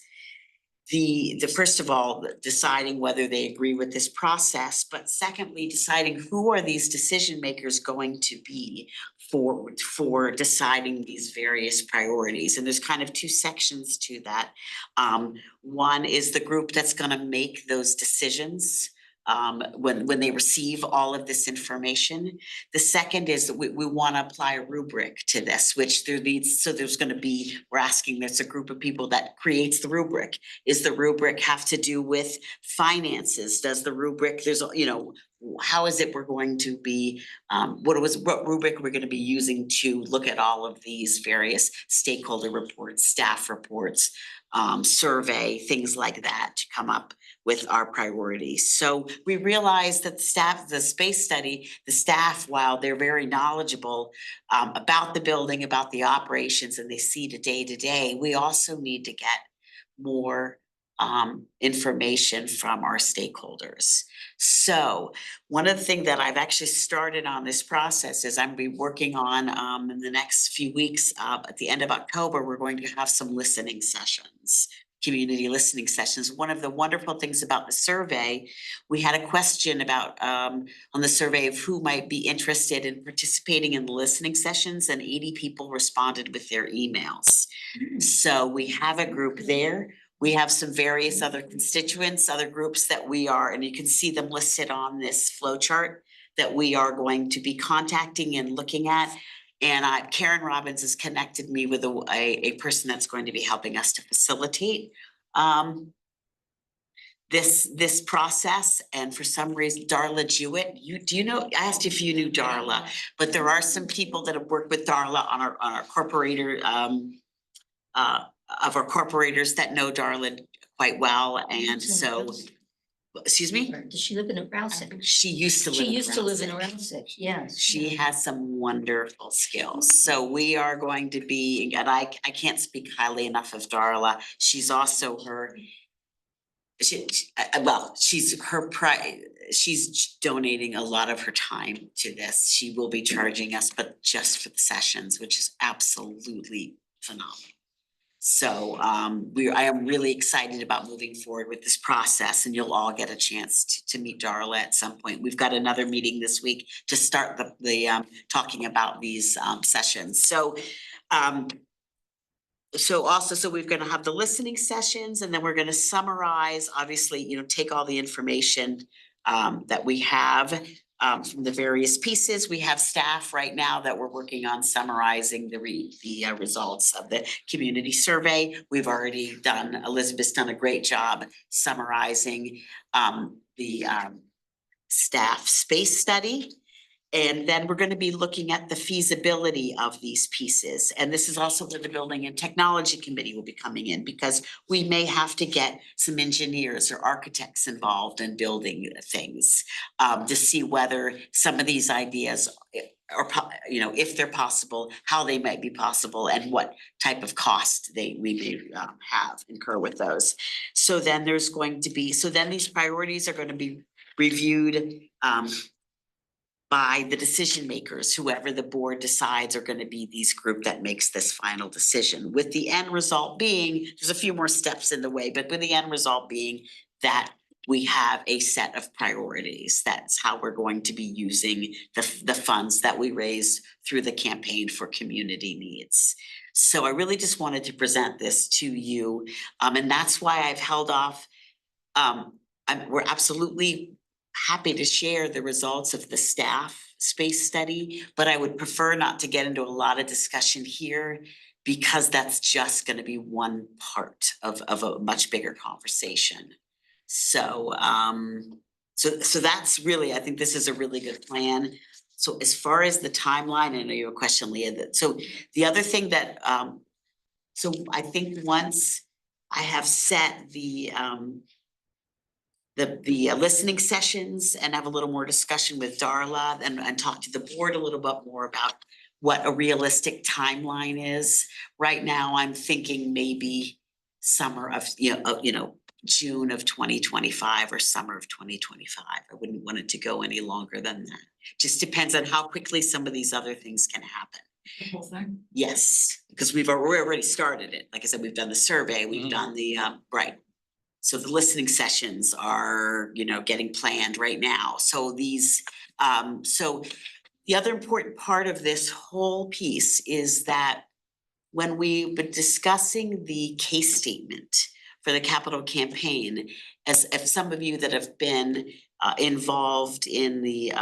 the first of all, deciding whether they agree with this process, but secondly, deciding who are these decision makers going to be for deciding these various priorities. And there's kind of two sections to that. One is the group that's gonna make those decisions when they receive all of this information. The second is that we want to apply a rubric to this, which there's going to be, we're asking, there's a group of people that creates the rubric. Is the rubric have to do with finances? Does the rubric, how is it we're going to be, what rubric we're going to be using to look at all of these various stakeholder reports, staff reports, survey, things like that, to come up with our priorities. So we realized that the space study, the staff, while they're very knowledgeable about the building, about the operations, and they see the day-to-day, we also need to get more information from our stakeholders. So one of the things that I've actually started on this process is I'm be working on in the next few weeks, at the end of October, we're going to have some listening sessions, community listening sessions. One of the wonderful things about the survey, we had a question about on the survey of who might be interested in participating in the listening sessions, and 80 people responded with their emails. So we have a group there. We have some various other constituents, other groups that we are, and you can see them listed on this flow chart, that we are going to be contacting and looking at. And Karen Robbins has connected me with a person that's going to be helping us to facilitate this process. And for some reason, Darla Jewett, I asked if you knew Darla, but there are some people that have worked with Darla on our corporator, of our corporators that know Darla quite well. And so, excuse me? Does she live in Rouseck? She used to live in She used to live in Rouseck. Rouseck, yes. She has some wonderful skills. So we are going to be, and I can't speak highly enough of Darla. She's also she's donating a lot of her time to this. She will be charging us, but just for the sessions, which is absolutely phenomenal. So I am really excited about moving forward with this process, and you'll all get a chance to meet Darla at some point. We've got another meeting this week to start the talking about these sessions. So so also, so we're gonna have the listening sessions and then we're gonna summarize, obviously, take all the information that we have from the various pieces. We have staff right now that we're working on summarizing the results of the community survey. We've already done, Elizabeth's done a great job summarizing the staff space study. And then we're gonna be looking at the feasibility of these pieces. And this is also where the Building and Technology Committee will be coming in, because we may have to get some engineers or architects involved in building things to see whether some of these ideas are, if they're possible, how they might be possible, and what type of cost we may incur with those. So then there's going to be, so then these priorities are gonna be reviewed by the decision makers, whoever the board decides are gonna be these group that makes this final decision. With the end result being, there's a few more steps in the way, but with the end result being that we have a set of priorities. That's how we're going to be using the funds that we raise through the campaign for community needs. So I really just wanted to present this to you, and that's why I've held off. We're absolutely happy to share the results of the staff space study, but I would prefer not to get into a lot of discussion here, because that's just gonna be one part of a much bigger conversation. So so that's really, I think this is a really good plan. So as far as the timeline, I know you have a question, Leah, so the other thing that so I think once I have set the listening sessions and have a little more discussion with Darla and talk to the board a little bit more about what a realistic timeline is. Right now, I'm thinking maybe summer of, June of 2025 or summer of 2025. I wouldn't want it to go any longer than that. Just depends on how quickly some of these other things can happen. The whole thing. Yes, because we've already started it. Like I said, we've done the survey, we've done the, right. So the listening sessions are, getting planned right now. So these, so the other important part of this whole piece is that when we've been discussing the case statement for the capital campaign, as if some of you that have been involved in the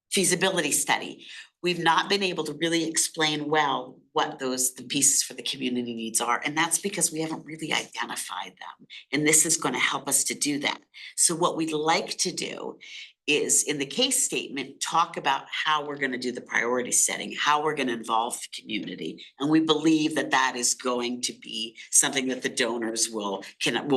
feasibility study, we've not been able to really explain well what the pieces for the community needs are. And that's because we haven't really identified them. And this is going to help us to do that. So what we'd like to do is, in the case statement, talk about how we're going to do the priority setting, how we're going to involve the community. And we believe that that is going to be something that the donors will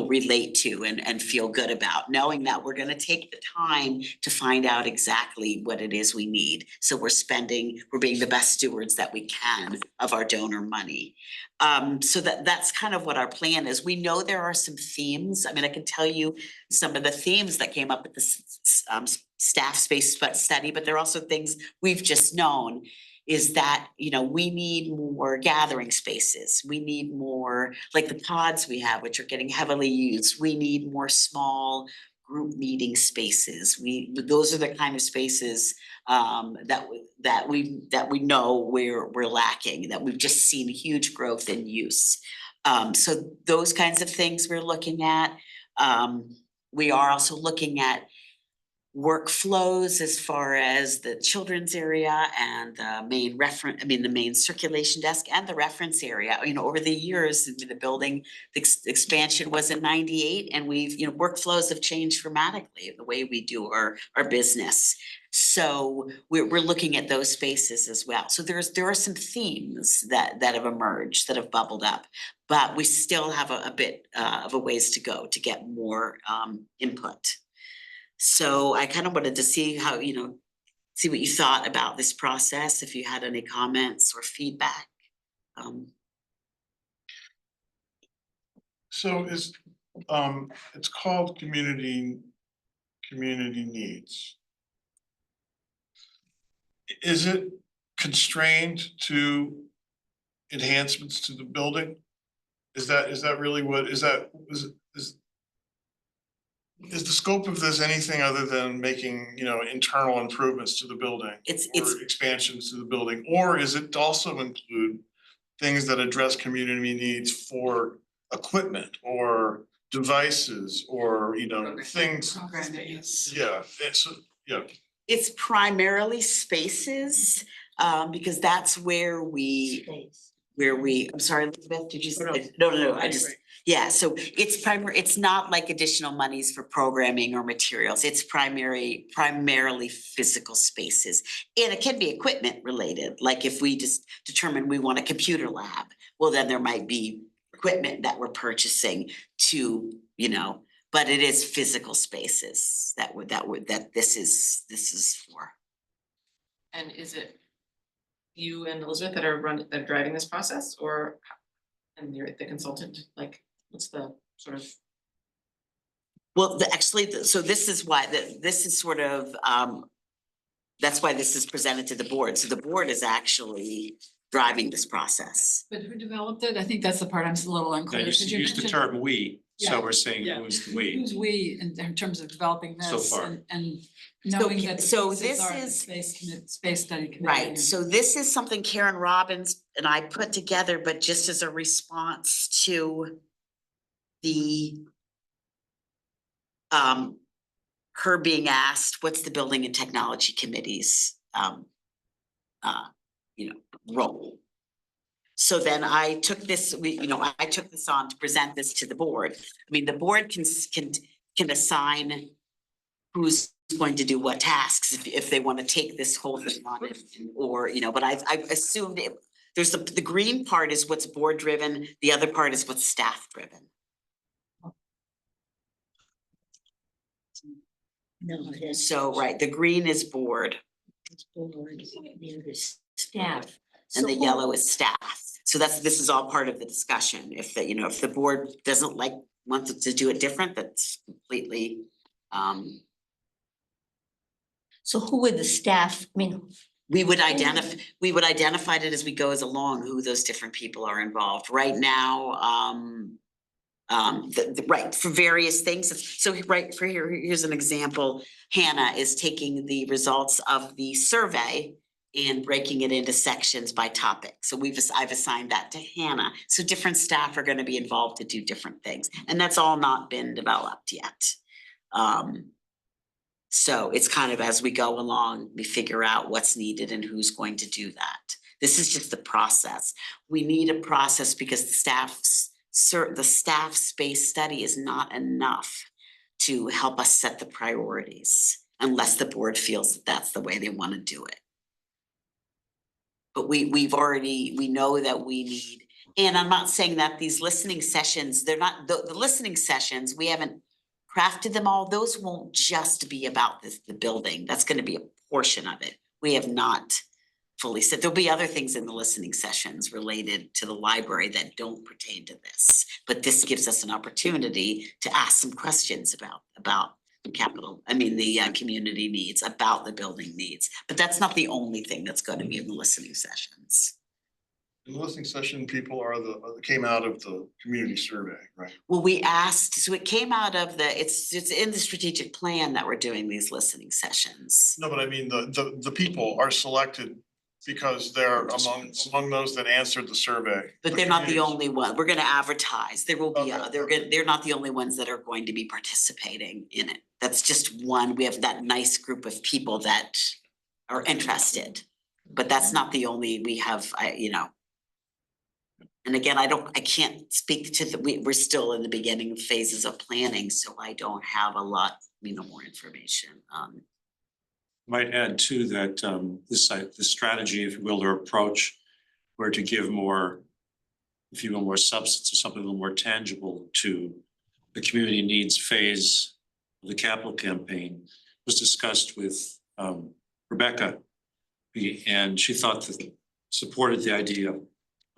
relate to and feel good about, knowing that we're going to take the time to find out exactly what it is we need. So we're being the best stewards that we can of our donor money. So that's kind of what our plan is. We know there are some themes. I mean, I can tell you some of the themes that came up at the staff space study, but there are also things we've just known is that, we need more gathering spaces. We need more, like the pods we have, which are getting heavily used. We need more small group meeting spaces. Those are the kind of spaces that we know we're lacking, that we've just seen huge growth in use. So those kinds of things we're looking at. We are also looking at workflows as far as the children's area and the main circulation desk and the reference area. Over the years, the building expansion was in '98, and workflows have changed dramatically the way we do our business. So we're looking at those spaces as well. So there are some themes that have emerged, that have bubbled up, but we still have a bit of a ways to go to get more input. So I kind of wanted to see how, see what you thought about this process, if you had any comments or feedback. So it's called community needs. Is it constrained to enhancements to the building? Is that really what, is the scope of this anything other than making, internal improvements to the building? It's or expansions to the building, or is it also include things that address community needs for equipment or devices or, you know, things. Yeah, It's primarily spaces, because that's where we, I'm sorry, Elizabeth, did you say? No, I just, yeah, so it's not like additional monies for programming or materials. It's primarily physical spaces. And it can be equipment related, like if we just determine we want a computer lab, well, then there might be equipment that we're purchasing to, you know, but it is physical spaces that this is for. And is it you and Elizabeth that are driving this process, or and you're the consultant, like what's the sort of? Well, so this is why, this is sort of, that's why this is presented to the board. So the board is actually driving this process. But who developed it? I think that's the part I'm a little unclear. Yeah, you 'cause you use the mentioned- term "we," so Yeah, we're saying yeah. who's the "we." Who's we in terms of developing this So far. and knowing that the so pieces this are the is- space study committee. Right, and- so this is something Karen Robbins and I put together, but just as a response to the her being asked, what's the Building and Technology Committee's role? So then I took this, I took this on to present this to the board. I mean, the board can assign who's going to do what tasks if they want to take this whole thing on it, or, but I've assumed there's the green part is what's board driven, the other part is what's staff driven. No, that's So, right, the green is board board, the other staff. and the So yellow is staff. So this is all part of the discussion. If if the board doesn't want to do it different, that's completely, So who would the staff, I mean, we would identify it as we go along, who those different people are involved. Right now, right, for various things. So right for here's an example. Hannah is taking the results of the survey and breaking it into sections by topic. So I've assigned that to Hannah. So different staff are going to be involved to do different things. And that's all not been developed yet. So it's kind of as we go along, we figure out what's needed and who's going to do that. This is just the process. We need a process because the staff space study is not enough to help us set the priorities unless the board feels that that's the way they want to do it. But we know that we need, and I'm not saying that these listening sessions, they're not, the listening sessions, we haven't crafted them all. Those won't just be about the building. That's going to be a portion of it. We have not fully said, there'll be other things in the listening sessions related to the library that don't pertain to this. But this gives us an opportunity to ask some questions about the community needs, about the building needs. But that's not the only thing that's going to be in the listening sessions. In the listening session, people came out of the community survey, right? Well, we asked, so it came out of it's in the strategic plan that we're doing these listening sessions. No, but I mean, the people are selected because they're among those that answered the survey. But they're not the only one. We're gonna advertise. There will be, they're not the only ones that are going to be participating in it. That's just one. We have that nice group of people that are interested. But that's not the only, we have, and again, I can't speak to we're still in the beginning phases of planning, so I don't have a lot, more information. Might add too that this strategy, if you will, or approach, were to give more, if you will, more substance or something a little more tangible to the community needs phase of the capital campaign, was discussed with Rebecca. And she thought that supported the idea of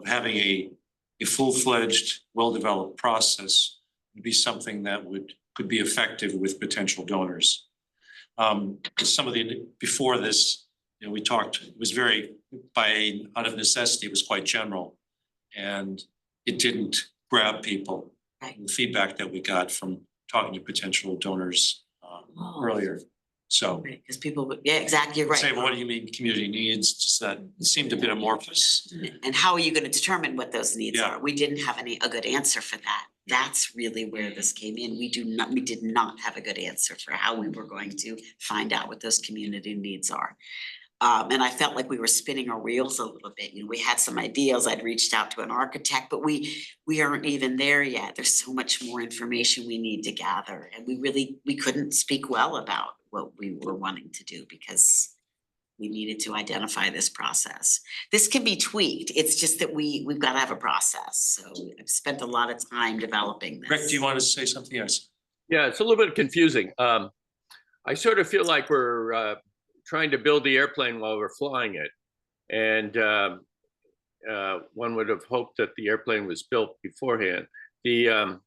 having a full-fledged, well-developed process would be something that could be effective with potential donors. Some of before this, we talked, it was very, out of necessity, it was quite general. And it didn't grab people. The feedback that we got from talking to potential donors earlier. So. Because people would, yeah, exactly, you're Say, right. what do you mean community needs? Just that it seemed a bit amorphous. And how are you gonna determine what those needs Yeah. are? We didn't have a good answer for that. That's really where this came in. We did not have a good answer for how we were going to find out what those community needs are. And I felt like we were spinning our wheels a little bit. You know, we had some ideas. I'd reached out to an architect, but we aren't even there yet. There's so much more information we need to gather. And we couldn't speak well about what we were wanting to do because we needed to identify this process. This can be tweaked. It's just that we've got to have a process. So I've spent a lot of time developing this. Rick, do you want to say something else? Yeah, it's a little bit confusing. I sort of feel like we're trying to build the airplane while we're flying it. And one would have hoped that the airplane was built beforehand. Because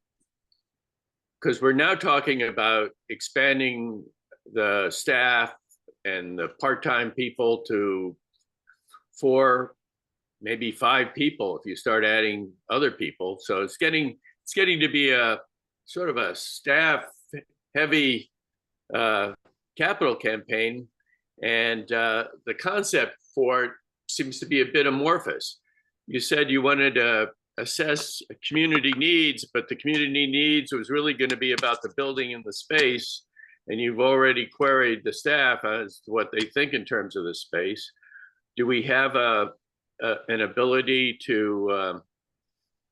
we're now talking about expanding the staff and the part-time people to 4, maybe 5 people if you start adding other people. So it's getting to be a sort of a staff heavy capital campaign. And the concept for it seems to be a bit amorphous. You said you wanted to assess community needs, but the community needs was really going to be about the building and the space. And you've already queried the staff as to what they think in terms of the space. Do we have an ability to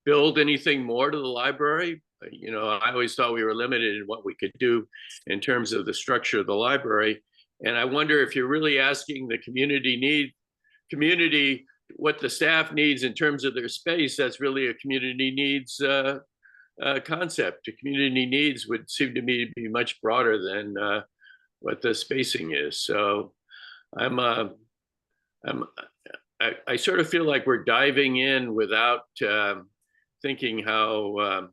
build anything more to the library? You know, I always thought we were limited in what we could do in terms of the structure of the library. And I wonder if you're really asking the community what the staff needs in terms of their space. That's really a community needs concept. The community needs would seem to me to be much broader than what the spacing is. So I sort of feel like we're diving in without thinking how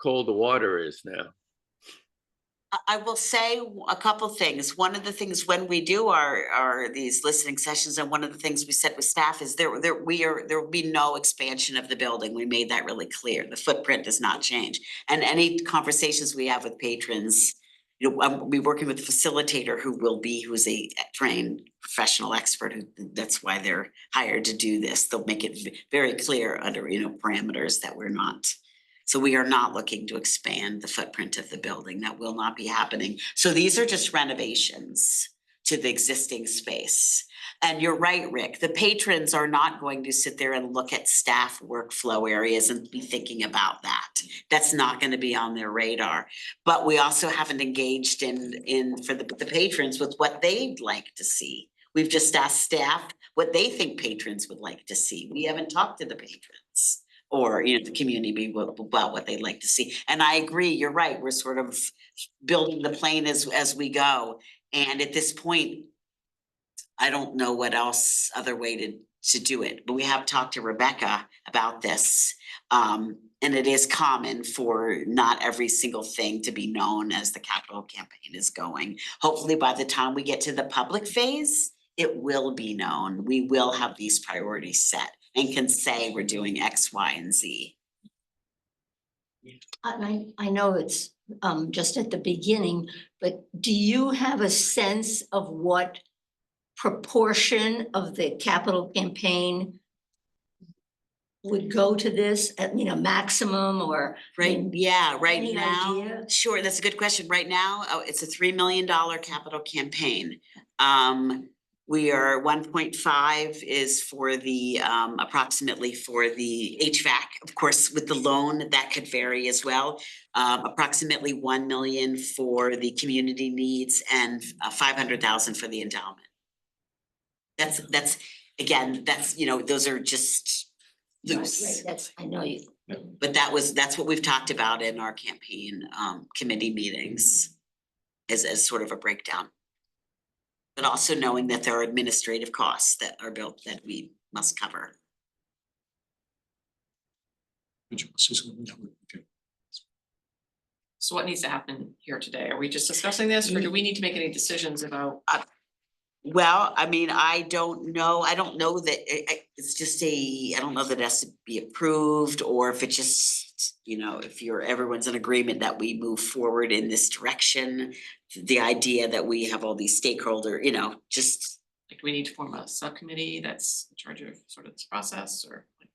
cold the water is now. I will say a couple things. One of the things when we do our these listening sessions, and one of the things we said with staff is there will be no expansion of the building. We made that really clear. The footprint does not change. And any conversations we have with patrons, you know, we'll be working with a facilitator who's a trained professional expert that's why they're hired to do this. They'll make it very clear under, you know, parameters that we're not. So we are not looking to expand the footprint of the building. That will not be happening. So these are just renovations to the existing space. And you're right, Rick, the patrons are not going to sit there and look at staff workflow areas and be thinking about that. That's not going to be on their radar. But we also haven't engaged in for the patrons with what they'd like to see. We've just asked staff what they think patrons would like to see. We haven't talked to the patrons or, you know, the community about what they'd like to see. And I agree, you're right. We're sort of building the plane as we go. And at this point, I don't know what else other way to do it, but we have talked to Rebecca about this. And it is common for not every single thing to be known as the capital campaign is going. Hopefully by the time we get to the public phase, it will be known. We will have these priorities set and can say we're doing X, Y, and Z. And I know it's just at the beginning, but do you have a sense of what proportion of the capital campaign would go to this? I mean, a maximum or? Right, yeah, right any now, idea? sure, that's a good question. Right now, it's a $3 million capital campaign. We are 1.5 is for the approximately for the HVAC, of course, with the loan that could vary as well. Approximately 1 million for the community needs and 500,000 for the endowment. That's again, that's, you know, those are just loose. Right, that's, I know you. But that's what we've talked about in our campaign committee meetings as sort of a breakdown. But also knowing that there are administrative costs that are built that we must cover. So what needs to happen here today? Are we just discussing this or do we need to make any decisions about? Well, I mean, I don't know. I don't know that it's just I don't know that it has to be approved or if it just just, if everyone's in agreement that we move forward in this direction. The idea that we have all these stakeholder, just, Like, we need to form a subcommittee that's in charge of sort of this process, or like,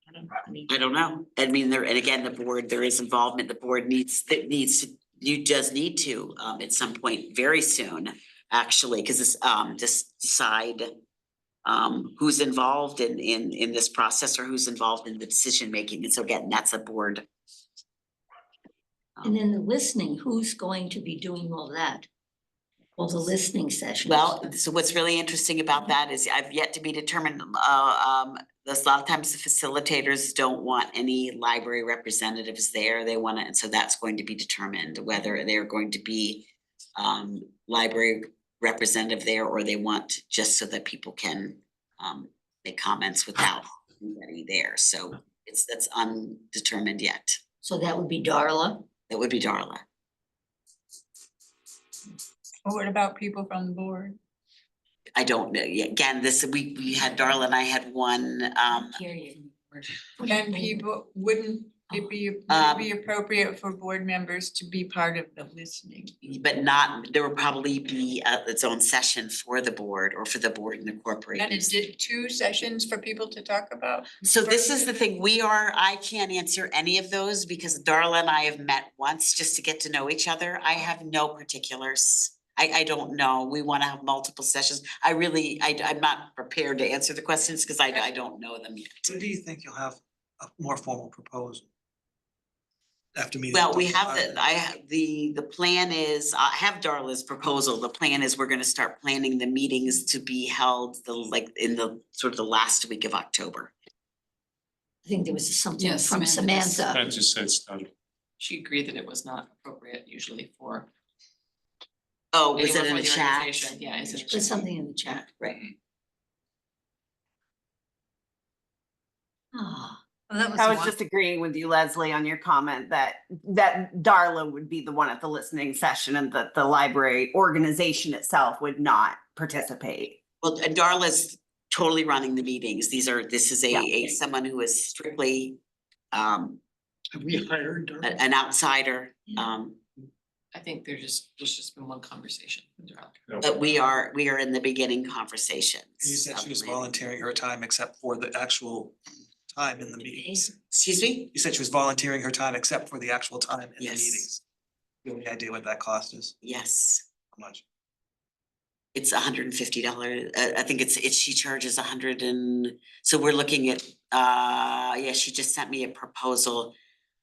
I don't know. I don't know. I mean, and again, the board, there is involvement. The board you just need to, at some point very soon, actually, because it's, just decide who's involved in this process, or who's involved in the decision making. And so again, that's a board. And then the listening, who's going to be doing all that? All the listening sessions? Well, so what's really interesting about that is I've yet to be determined, there's a lot of times the facilitators don't want any library representatives there. They want to, and so that's going to be determined whether they're going to be library representative there, or they want just so that people can make comments without anybody there. So that's undetermined yet. So that would be Darla? That would be Darla. What about people from the board? I don't know. Again, we had Darla and I had one, Then people, wouldn't it be appropriate for board members to be part of the listening? but not, there would probably be its own session for the board, or for the board and the corporation. And is it 2 sessions for people to talk about? So this is the thing, I can't answer any of those because Darla and I have met once just to get to know each other. I have no particulars. I don't know. We want to have multiple sessions. I'm not prepared to answer the questions because I don't know them yet. When do you think you'll have a more formal proposal? After meeting? Well, we have the plan is, I have Darla's proposal. The plan is we're gonna start planning the meetings to be held in the sort of the last week of October. I think there was something Yes, from Samantha. That just says, She agreed that it was not appropriate usually for. Oh, was it anyone in from the the chat? organization. Yeah, it's in the Put chat. something in the chat. Right. Ah, I was just agreeing with you, Leslie, on your comment that Darla would be the one at the listening session and that the library organization itself would not participate. Well, Darla's totally running the meetings. This is someone who is strictly Have we hired Darla? an outsider. I think there's just been one conversation with Darla. But we are in the beginning conversations. You said she was volunteering her time except for the actual time in the meetings. Excuse me? You said she was volunteering her time except for the actual time in the Yes. meetings. You have any idea what that cost is? Yes. How much? It's $150. I think she charges so we're looking at, she just sent me a proposal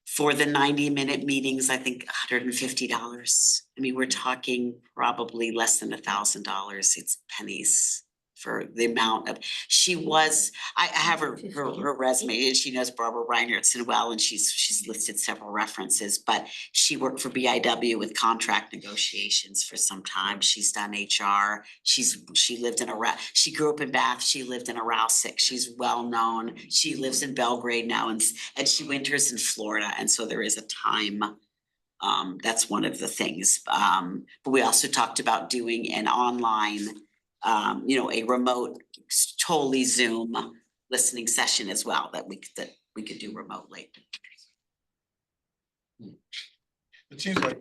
for the 90-minute meetings, I think $150. I mean, we're talking probably less than $1,000. It's pennies for the amount of, I have her resume, and she knows Barbara Reinertson well, and she's listed several references, but she worked for BIW with contract negotiations for some time. She's done HR. She grew up in Bath. She lived in Arousik. She's well known. She lives in Belgrade now, and she winters in Florida, and so there is a time. That's one of the things. But we also talked about doing an online, a remote, totally Zoom listening session as well that we could do remotely. It seems like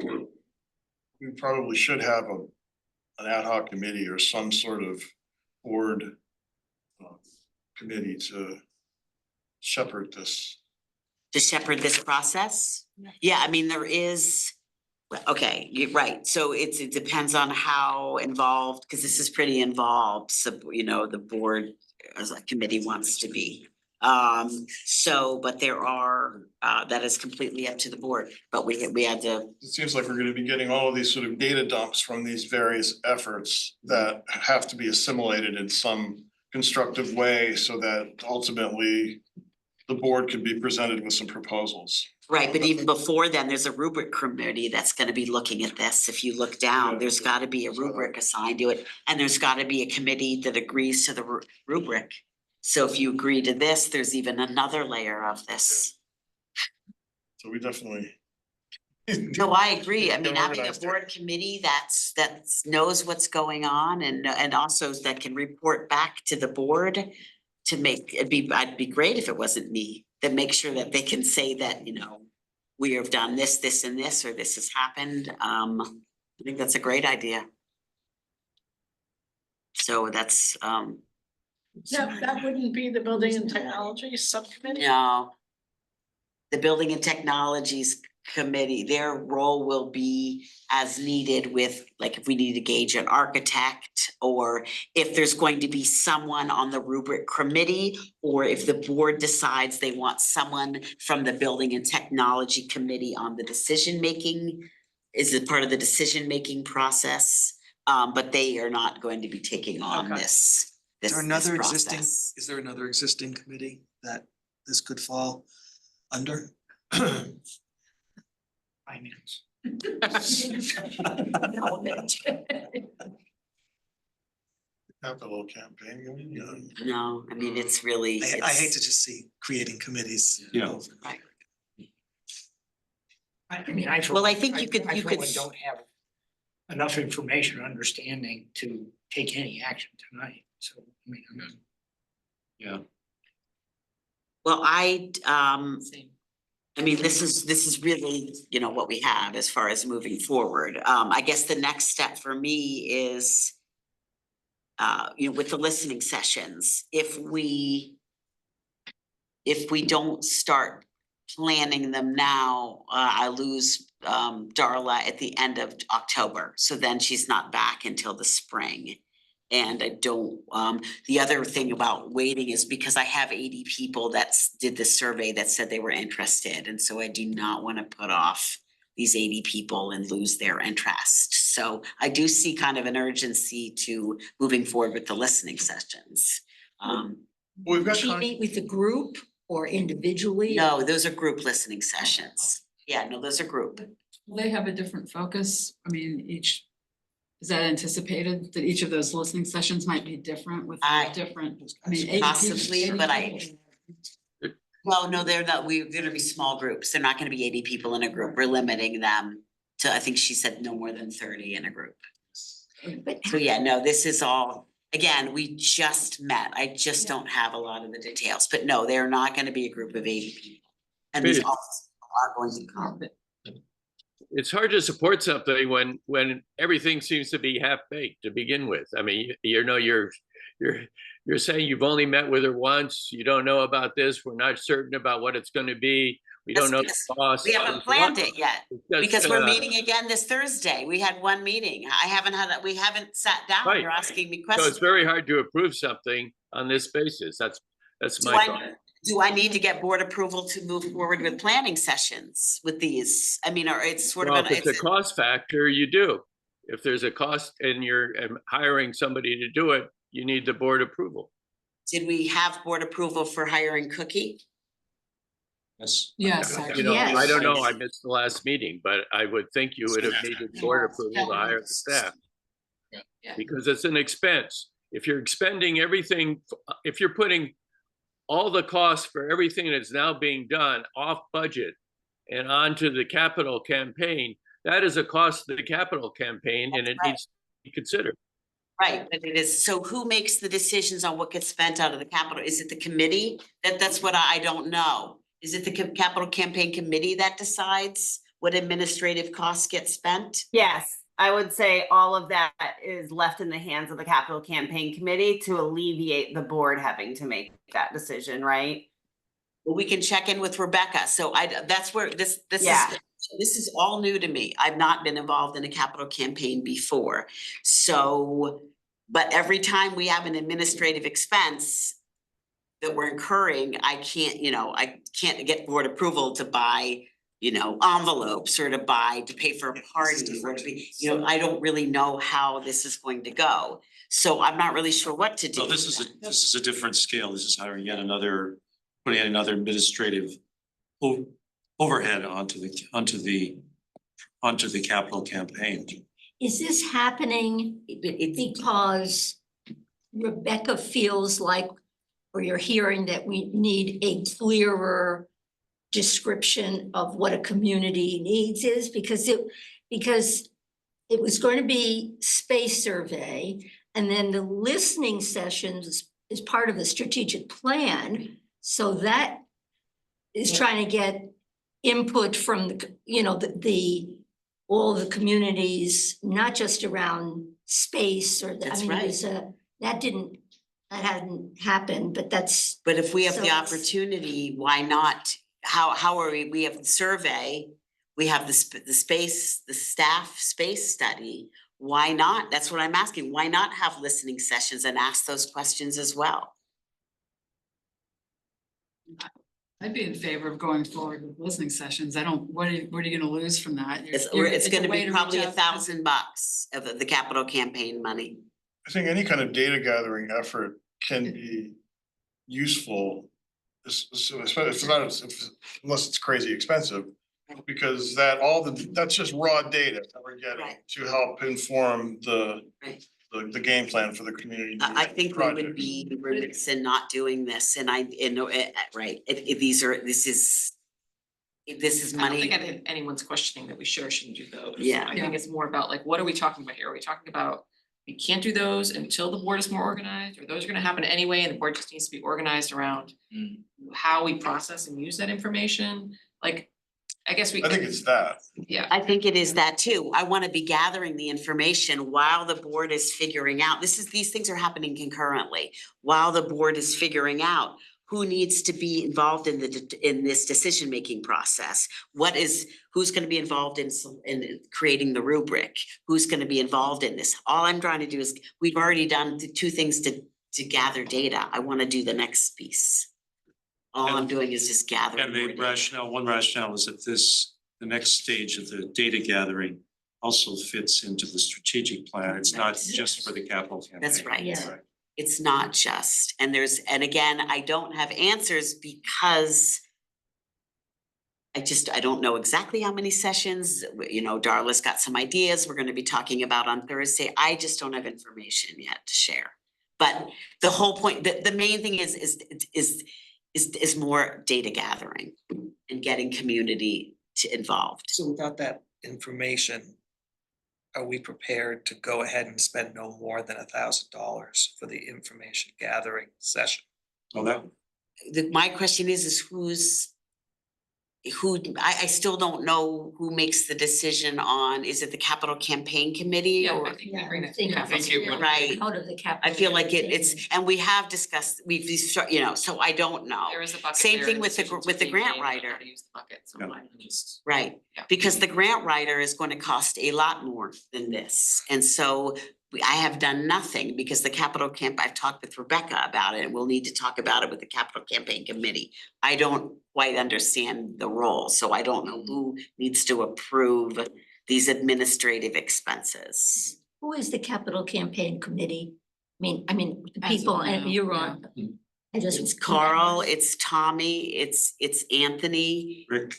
we probably should have an ad hoc committee or some sort of board committee to shepherd this. To shepherd this process? Yeah, I mean, there is, okay, you're right. So it depends on how involved, because this is pretty involved, so, the board as a committee wants to be. But there are, that is completely up to the board, but we had to. It seems like we're gonna be getting all of these sort of data dumps from these various efforts that have to be assimilated in some constructive way so that ultimately the board can be presented with some proposals. Right, but even before then, there's a rubric committee that's gonna be looking at this. If you look down, there's gotta be a rubric assigned to it, and there's gotta be a committee that agrees to the rubric. So if you agree to this, there's even another layer of this. So we definitely. No, I agree. I mean, having a board committee that knows what's going on and also that can report back to the board to make, I'd be great if it wasn't me, that make sure that they can say that, we have done this, this and this, or this has happened. I think that's a great idea. So that's, That wouldn't be the building and technology subcommittee? no. The Building and Technologies Committee, their role will be as needed with, like, if we need to gauge an architect, or if there's going to be someone on the rubric committee, or if the board decides they want someone from the Building and Technology Committee on the decision-making, is it part of the decision-making process? But they are not going to be taking on Okay. this Is there another existing, process. is there another existing committee that this could fall under? Finance. Capital campaign. No, I mean, it's really. I hate to just see creating committees. Yeah. I mean, I. for Well, I one- think you could- I you for could one s- don't have enough information or understanding to take any action tonight, so, I mean, I'm. Yeah. Well, I mean, this is really, you know, what we have as far as moving forward. I guess the next step for me is, you know, with the listening sessions, if we don't start planning them now, I lose Darla at the end of October. So then she's not back until the spring. And I don't, the other thing about waiting is because I have 80 people that did the survey that said they were interested. And so I do not want to put off these 80 people and lose their interest. So I do see kind of an urgency to moving forward with the listening sessions. We've got. Does she meet with the group or individually? No, those are group listening sessions. Yeah, no, those are group. Will they have a different focus? I mean, is that anticipated that each of those listening sessions might be different with different, I mean, 80 people- Possibly, 80 but people? Well, no, they're not, we're gonna be small groups. They're not gonna be 80 people in a group. We're limiting them to, I think she said no more than 30 in a group. So yeah, no, this is all, again, we just met. I just don't have a lot of the details, but no, they're not gonna be a group of 80 people. And these Good. offices are going to come. It's hard to support something when everything seems to be half baked to begin with. I mean, you know, you're saying you've only met with her once. You don't know about this. We're not certain about what it's going to be. We don't know the cost. We haven't planned it yet, Just, because we're meeting again this Thursday. We had one meeting. we haven't sat down. Right. You're asking me So questions. it's very hard to approve something on this basis. That's Do my thought. do I need to get board approval to move forward with planning sessions with these? I mean, or it's sort of Well, an. if it's a cost factor, you do. If there's a cost and you're hiring somebody to do it, you need the board approval. Did we have board approval for hiring Cookie? Yes. Yes, You actually. know, Yes. I don't know, I missed the last meeting, but I would think you would have needed board approval to hire the staff. Yeah. Because it's an expense. If you're expending everything, if you're putting all the costs for everything that's now being done off budget and onto the capital campaign, that is a cost to the capital campaign and it needs to be considered. Right, but it is, so who makes the decisions on what gets spent out of the capital? Is it the committee? That's what I don't know. Is it the capital campaign committee that decides what administrative costs get spent? Yes, I would say all of that is left in the hands of the capital campaign committee to alleviate the board having to make that decision, right? Well, we can check in with Rebecca. So that's where this Yeah. is all new to me. I've not been involved in a capital campaign before. So, but every time we have an administrative expense that we're incurring, I can't get board approval to buy, envelopes or to pay for a party or to be, I don't really know how this is going to go. So I'm not really sure what to do. No, this is a different scale. This is hiring yet another, putting in another administrative overhead onto the capital campaign. Is this happening because Rebecca feels like, or you're hearing that we need a clearer description of what a community needs is? Because it was going to be space survey, and then the listening sessions is part of the strategic plan. So that is trying to get input from the, you know, all the communities, not just around space or, That's I mean, right. it was that hadn't happened, but that's. But if we have so the it's- opportunity, why not? How are we have the survey, we have the staff space study. Why not? That's what I'm asking. Why not have listening sessions and ask those questions as well? I'd be in favor of going forward with listening sessions. I don't, what are you gonna lose from that? It's a gonna way be to probably reach out to- $1,000 of the capital campaign money. I think any kind of data gathering effort can be useful. Unless it's crazy expensive, because that's just raw data that we're getting Right. to help inform the Right. the game plan for the community. I think we would projects. be remiss in not doing this, and right, this is I don't money. think anyone's questioning that we should or shouldn't do those. Yeah. I think it's more about like, what are we talking about here? Are we talking about we can't do those until the board is more organized, or those are gonna happen anyway, and the board just needs to be organized around how we process and use that information? Like, I guess we. I think it's that. Yeah. I think it is that too. I wanna be gathering the information while the board is figuring out, these things are happening concurrently. While the board is figuring out who needs to be involved in this decision-making process. Who's gonna be involved in creating the rubric? Who's gonna be involved in this? All I'm trying to do is, we've already done the two things to gather data. I wanna do the next piece. All I'm doing is just gathering. And the more data. one rationale is that the next stage of the data gathering also fits into the strategic plan. It's not just for the capital campaign. That's right. Yeah. It's not just, and again, I don't have answers because I don't know exactly how many sessions, you know, Darla's got some ideas we're gonna be talking about on Thursday. I just don't have information yet to share. But the whole point, the main thing is more data gathering and getting community involved. So without that information, are we prepared to go ahead and spend no more than $1,000 for the information gathering session? Well, My question is I still don't know who makes the decision on, is it the capital campaign committee Yeah, or? I think we bring that. think yeah, it I think it would. Right. Out of the capital. I feel like it's, and we have discussed, so I don't know. There is a bucket Same there thing and with decisions the are being grant made on how writer. to use the bucket, so Yeah. mine just. Right, Yeah. because the grant writer is going to cost a lot more than this. And so I have done nothing because the capital I've talked with Rebecca about it, and we'll need to talk about it with the capital campaign committee. I don't quite understand the role, so I don't know who needs to approve these administrative expenses. Who is the capital campaign committee? I mean, the As of people, and now, you're yeah. on. I just. It's Carl, it's Tommy, it's Anthony, Rick,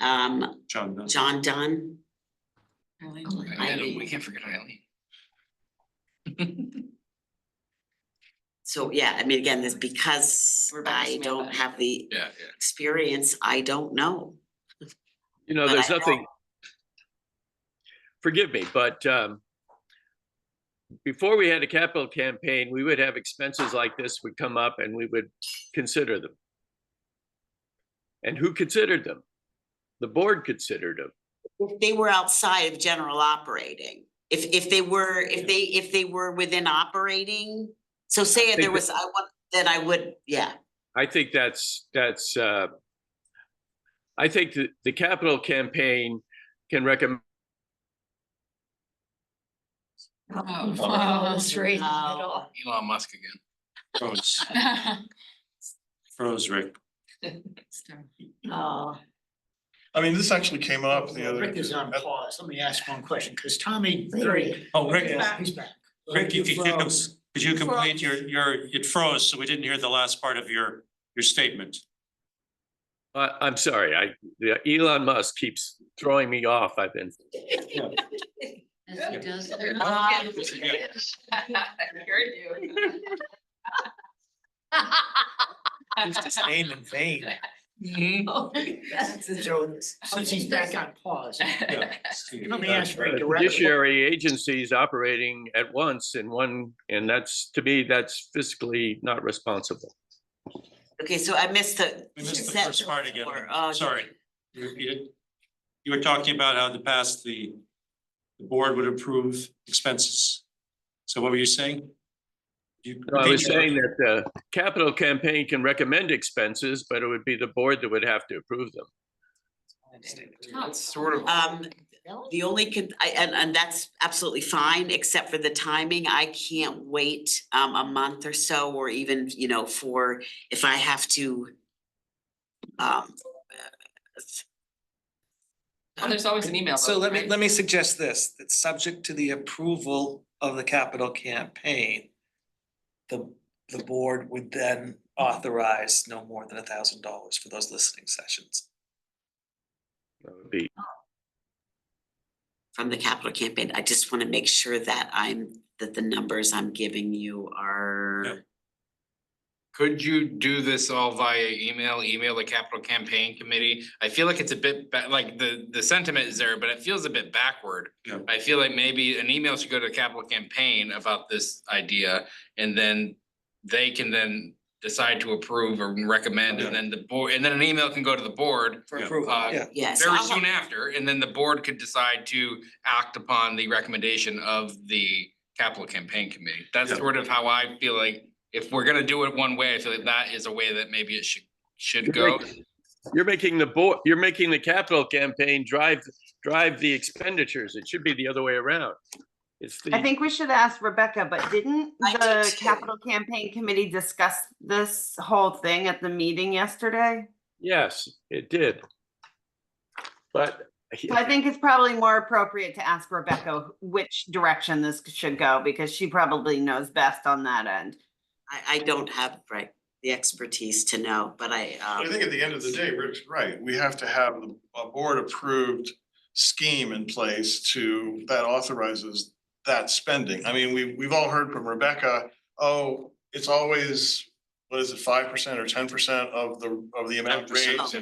John does. John Dunn. We can't forget Eileen. So, yeah, I mean, again, this because Rebecca I Smith, don't have the Yeah, experience, I don't know. You know, But there's I nothing. Forgive me, but before we had a capital campaign, we would have expenses like this would come up and we would consider them. And who considered them? The board considered them. If they were outside of general operating, if they were within operating, so say think there was, then I would, yeah. I think I think that the capital campaign can recommend. Oh, that's right. Elon Musk again. Froze. Froze, Rick. Oh. I mean, this actually came up the other. Rick is on pause. Let me ask one question, because Tommy. Larry. Oh, Rick. Yeah, he's back. Rick, could froze. you complete it froze, so we didn't hear the last part of your statement. I'm sorry, Elon Musk keeps throwing me off. I've been. As he does. I heard you. Use his name in vain. That's the Jonas. Since he's back on pause. Let me ask Rick directly. Judiciary agencies operating at once in one, and to me, that's fiscally not responsible. Okay, so I missed the. We missed the set first part again. before. Sorry. You repeat it? You were talking about how in the past the board would approve expenses. So what were you saying? No, I was saying that the capital campaign can recommend expenses, but it would be the board that would have to approve them. Sort of. The only, and that's absolutely fine, except for the timing. I can't wait a month or so, or even, you know, for if I have to. Well, there's always an email. So vote, let me, right? let me suggest this, it's subject to the approval of the capital campaign. The board would then authorize no more than $1,000 for those listening sessions. That would be, From the capital campaign, I just want to make sure that that the numbers I'm giving you are. Could you do this all via email the capital campaign committee? I feel like it's a bit like the sentiment is there, but it feels a bit backward. Yeah. I feel like maybe an email should go to the capital campaign about this idea, and then they can then decide to approve or recommend, and then the board, and then an email can go to the board. For approval, yeah. Yes. Very soon after, and then the board could decide to act upon the recommendation of the capital campaign committee. That's Yeah. sort of how I feel like, if we're gonna do it one way, I feel like that is a way that maybe it should go. you're making the board, you're making the capital campaign drive the expenditures. It should be the other way around. It's I the, think we should ask Rebecca, but didn't I did the too. capital campaign committee discuss this whole thing at the meeting yesterday? yes, it did. But So I think it's probably more appropriate to ask Rebecca which direction this should go, because she probably knows best on that end. I don't have, the expertise to know, but But I think at the end of the day, Rick's right, we have to have a board approved scheme in place that authorizes that spending. I mean, we've all heard from Rebecca, oh, it's always, what is it, 5% or 10% of the amount raised?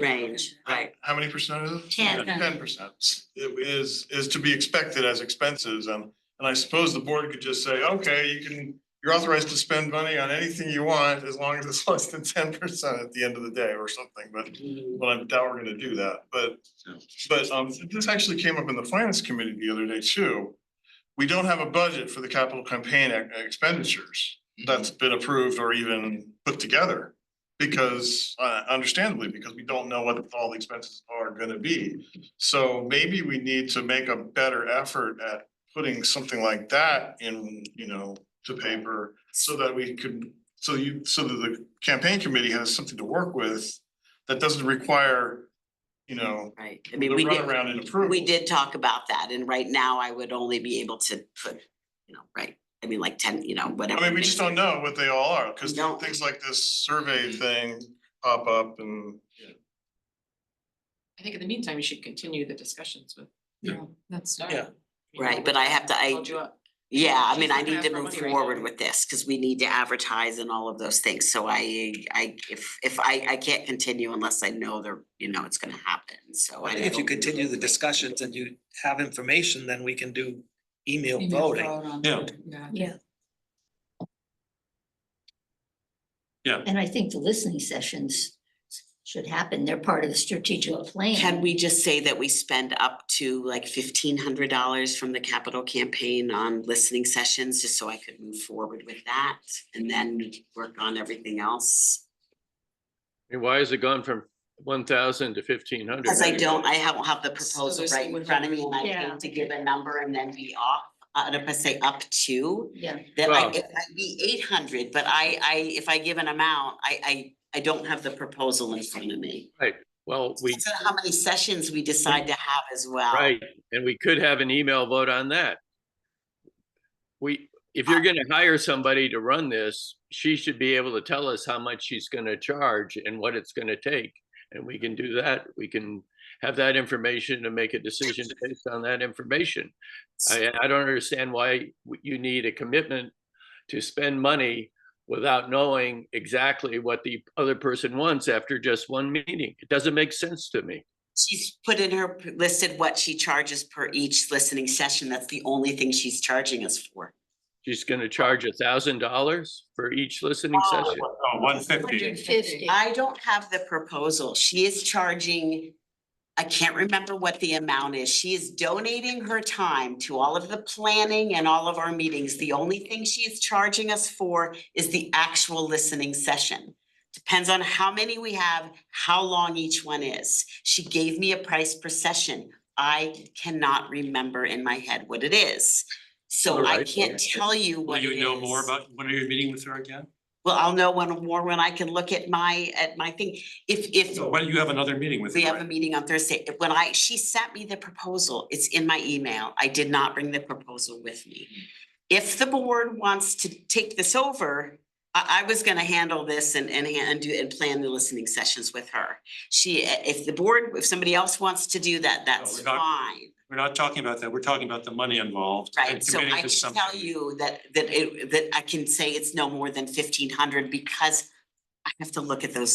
range, right? How many percent is it? 10. 10%. It is to be expected as expenses, and I suppose the board could just say, okay, you're authorized to spend money on anything you want as long as it's less than 10% at the end of the day or something, but I doubt we're gonna do that, but this actually came up in the finance committee the other day too. We don't have a budget for the capital campaign expenditures that's been approved or even put together. Because understandably, because we don't know what all the expenses are gonna be. So maybe we need to make a better effort at putting something like that in, to paper, so that we could, so that the campaign committee has something to work with that doesn't require, Right, I the mean, we did, runaround and approval. we did talk about that, and right now I would only be able to put, I mean, like 10, whatever. I mean, we just don't know what they all are, because We don't. things like this survey thing pop up and. I think in the meantime, you should continue the discussions with. That's. Yeah. Right, but I have to, Hold you up. yeah, I mean, She's I not gonna need ask to for move money right forward now. with this, because we need to advertise and all of those things, so if I can't continue unless I know it's gonna happen, so. I think if you continue the discussions and you have information, then we can do email voting. Yeah. Yeah. Yeah. And I think the listening sessions should happen. They're part of the strategic plan. Can we just say that we spend up to like $1,500 from the capital campaign on listening sessions, just so I could move forward with that and then work on everything else? I mean, why has it gone from 1,000 to 1,500? Because I don't have the proposal there's right in someone front of me, and I Yeah. hate to give a number and then be off, if I say up to. Yeah. That Well- it might be 800, but if I give an amount, I don't have the proposal in front of me. Right, well, we, So how many sessions we decide to have as well. right, and we could have an email vote on that. If you're gonna hire somebody to run this, she should be able to tell us how much she's gonna charge and what it's gonna take. And we can do that. We can have that information and make a decision based on that information. I don't understand why you need a commitment to spend money without knowing exactly what the other person wants after just one meeting. It doesn't make sense to me. She's put in her, listed what she charges per each listening session. That's the only thing she's charging us for. She's gonna charge $1,000 for each listening session? Oh, 150. 150. I don't have the proposal. She is charging, I can't remember what the amount is. She is donating her time to all of the planning and all of our meetings. The only thing she is charging us for is the actual listening session. Depends on how many we have, how long each one is. She gave me a price per session. I cannot remember in my head what it is. So I Alright. can't tell you Will what it is. you know more about, when are you meeting with her again? Well, I'll know when I can look at my thing. If So when you have another meeting with her? we have a right? meeting on Thursday, she sent me the proposal, it's in my email. I did not bring the proposal with me. If the board wants to take this over, I was gonna handle this and plan the listening sessions with her. If somebody else wants to do that, that's we're not- fine. We're not talking about that. We're talking about the money involved. and Right, so committing I to can something. tell you that I can say it's no more than 1,500 because I have to look at it. I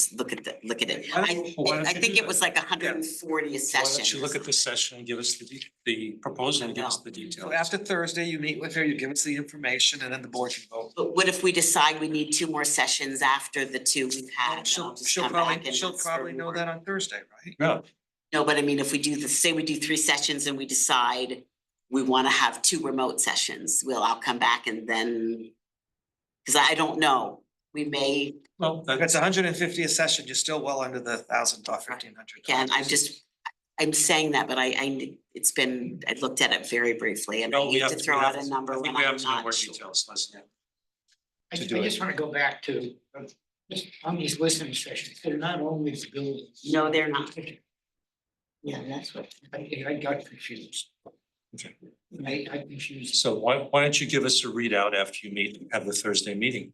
think it was like 140 a Why session. don't you look at the session and give us the proposal and give us the So details? after Thursday, you meet with her, you give us the information, and then the board can vote. But what if we decide we need 2 more sessions after the 2 we've had? She'll probably know that on Thursday, right? Yeah, No, but I mean, if we do say we do 3 sessions and we decide we wanna have 2 remote sessions, I'll come back and then. Cause I don't know, we may, well, If it's 150 a session, you're still well under the $1,000 or $1,500. again, I'm saying that, but I looked at it very briefly and I no, we hate have to to. throw we out have a to- number I when think we I'm have some more not sure. details, Leslie. I To just, do I it. just wanna go back to, just on these listening sessions, they're not only the buildings. No, they're not. Yeah, that's what. I got confused. Okay. I confused. So why don't you give us a readout after you have the Thursday meeting?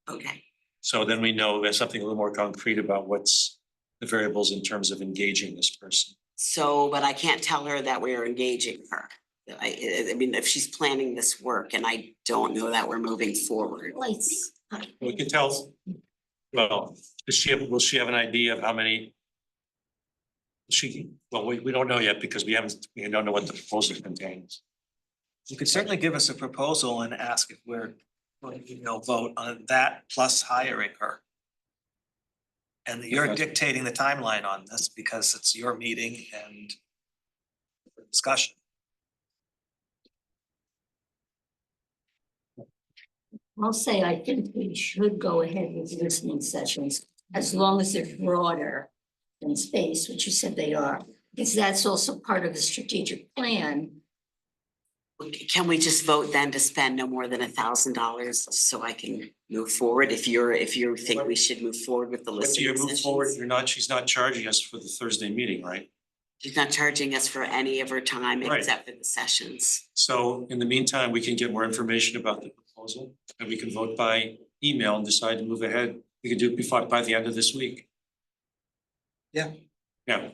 Okay, So then we know there's something a little more concrete about what's the variables in terms of engaging this person. so, but I can't tell her that we're engaging her. I mean, if she's planning this work and I don't know that we're moving forward. Lights. We can tell, well, will she have an idea of how many? We don't know yet because we don't know what the proposal contains. You could certainly give us a proposal and ask if we're, vote on that plus hiring her. And you're Okay. dictating the timeline on this because it's your meeting and discussion. I'll say I think we should go ahead with listening sessions as long as they're broader than space, which you said they are. Because that's also part of the strategic plan. Can we just vote then to spend no more than $1,000 so I can move forward? If you think we should move forward with the But do you listening move forward? sessions? She's not charging us for the Thursday meeting, right? She's not charging us for any of her time Right. except for the sessions. So in the meantime, we can get more information about the proposal and we can vote by email and decide to move ahead. We can do it by the end of this week. Yeah. Yeah,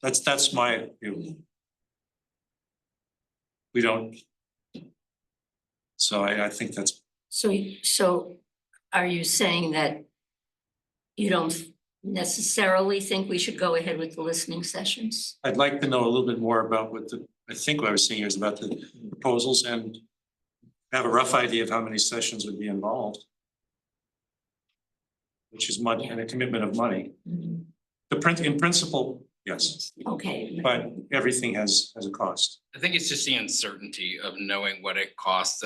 that's my view. We don't. So I think that's, So are you saying that you don't necessarily think we should go ahead with the listening sessions? I'd like to know a little bit more about I think what I was saying here is about the proposals and have a rough idea of how many sessions would be involved. Which is money and a commitment of money. In principle, yes, Okay. but everything has a cost. I think it's just the uncertainty of knowing what it costs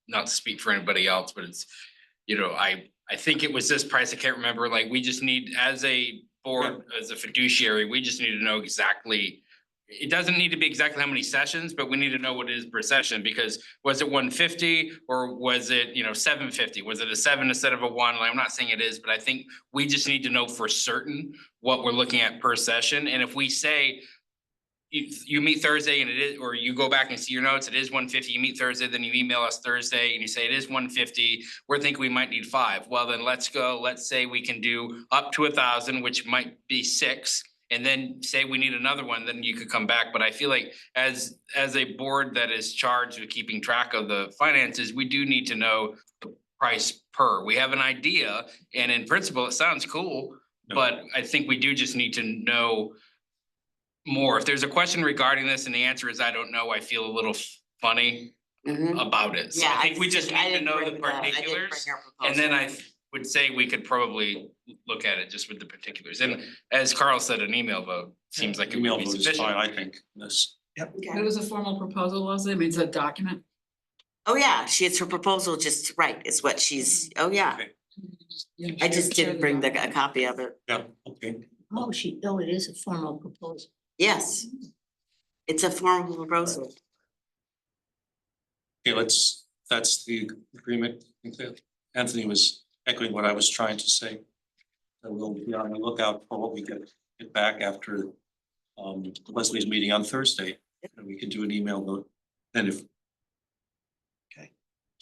not to speak for anybody else, but it's, I think it was this price, I can't remember, like, we just need, as a board, as a fiduciary, we just need to know exactly. It doesn't need to be exactly how many sessions, but we need to know what it is per session, because was it 150 or was it, 750? Was it a 7 instead of a 1? Like, I'm not saying it is, but I think we just need to know for certain what we're looking at per session. And if we say you meet Thursday and it is, or you go back and see your notes, it is 150, you meet Thursday, then you email us Thursday and you say it is 150, we're thinking we might need 5. Well, then let's say we can do up to 1,000, which might be 6. And then say we need another one, then you could come back. But I feel like as a board that is charged with keeping track of the finances, we do need to know the price per. We have an idea, and in principle, it sounds cool, but I think we do just need to know more. If there's a question regarding this and the answer is I don't know, I feel a little funny. Mhm. about it. So Yeah, I think we just I need to didn't know the bring I didn't bring particulars. our And then proposal. I would say we could probably look at it just with the particulars. And as Carl said, an email vote seems like it Email would be vote is sufficient. fine, I think, this. It was a formal proposal, was it? I mean, it's a document. Oh, yeah, it's her proposal, just right, is what she's, oh, yeah. I just didn't bring a copy of it. Yeah, okay. Oh, it is a formal proposal. Yes. It's a formal proposal. Okay, that's the agreement. I think that Anthony was echoing what I was trying to say. So we'll be on the lookout for what we get back after Leslie's meeting on Thursday. And we can do an email vote. And if,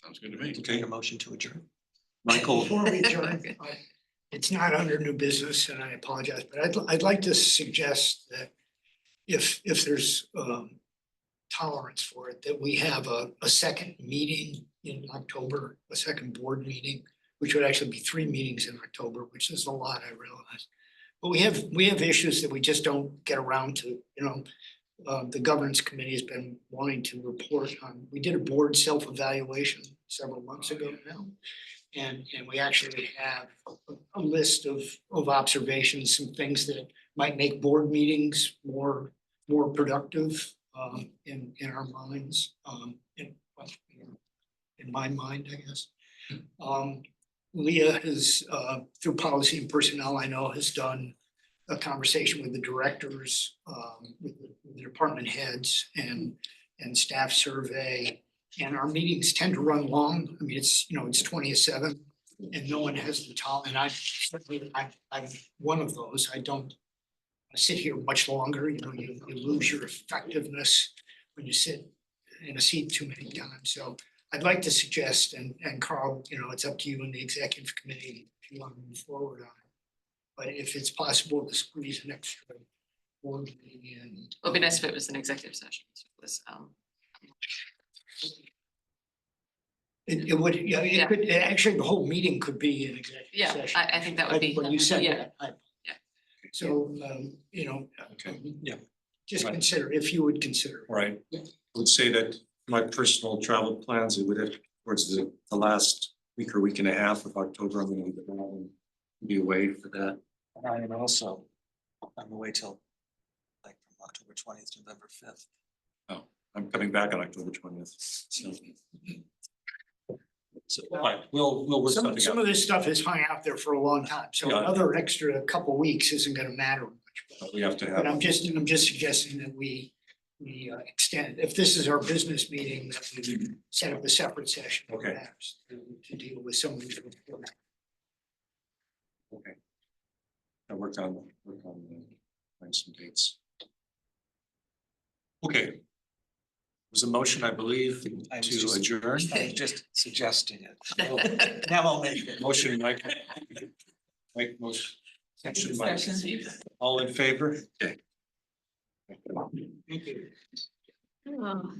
Sounds good to me. okay, A motion to adjourn. Michael, Before we adjourn, it's not under new business and I apologize, but I'd like to suggest that if there's tolerance for it, that we have a second meeting in October, a second board meeting, which would actually be 3 meetings in October, which is a lot, I realize. But we have issues that we just don't get around to, the governance committee has been wanting to report on. We did a board self-evaluation several months ago now. And we actually have a list of observations, some things that might make board meetings more productive in our minds, in my mind, I guess. Leah has, through policy and personnel, I know, has done a conversation with the directors, with the department heads and staff survey. And our meetings tend to run long. I mean, it's 20:07 and no one has the time. And I'm one of those. I don't sit here much longer. You lose your effectiveness when you sit in a seat too many times. So I'd like to suggest, and Carl, it's up to you and the executive committee if you want to move forward on it. But if it's possible to squeeze an extra board meeting in. It'd be nice if it was an executive session. So it was, It would, yeah, it Yeah. could, actually, the whole meeting could be an executive Yeah, session. I think that would be. When you said Yeah. that. Yeah. So, okay, yeah, just Right. consider, if you would consider. right. I would say that my personal travel plans, it would have towards the last week or week and a half of October, I'm gonna be away for that. I am also, I'm away till like from October 20th to November 5th. Oh, I'm coming back on October 20th, so. So, fine, we'll work Some something of out. this stuff has hung out there for a long time, so Yeah. another extra couple weeks isn't gonna matter much. But we have to But have, I'm just suggesting that we extend, if this is our business meeting, that we set up a separate session. Okay. Perhaps to deal with some of these. okay. I worked on find some dates. Okay. Was a motion, I believe, I was to just- adjourn. I was just suggesting it. Now I'll make it. Motion, Mike. Mike, motion. Section, Mike. All in favor? Okay. Thank you. Oh.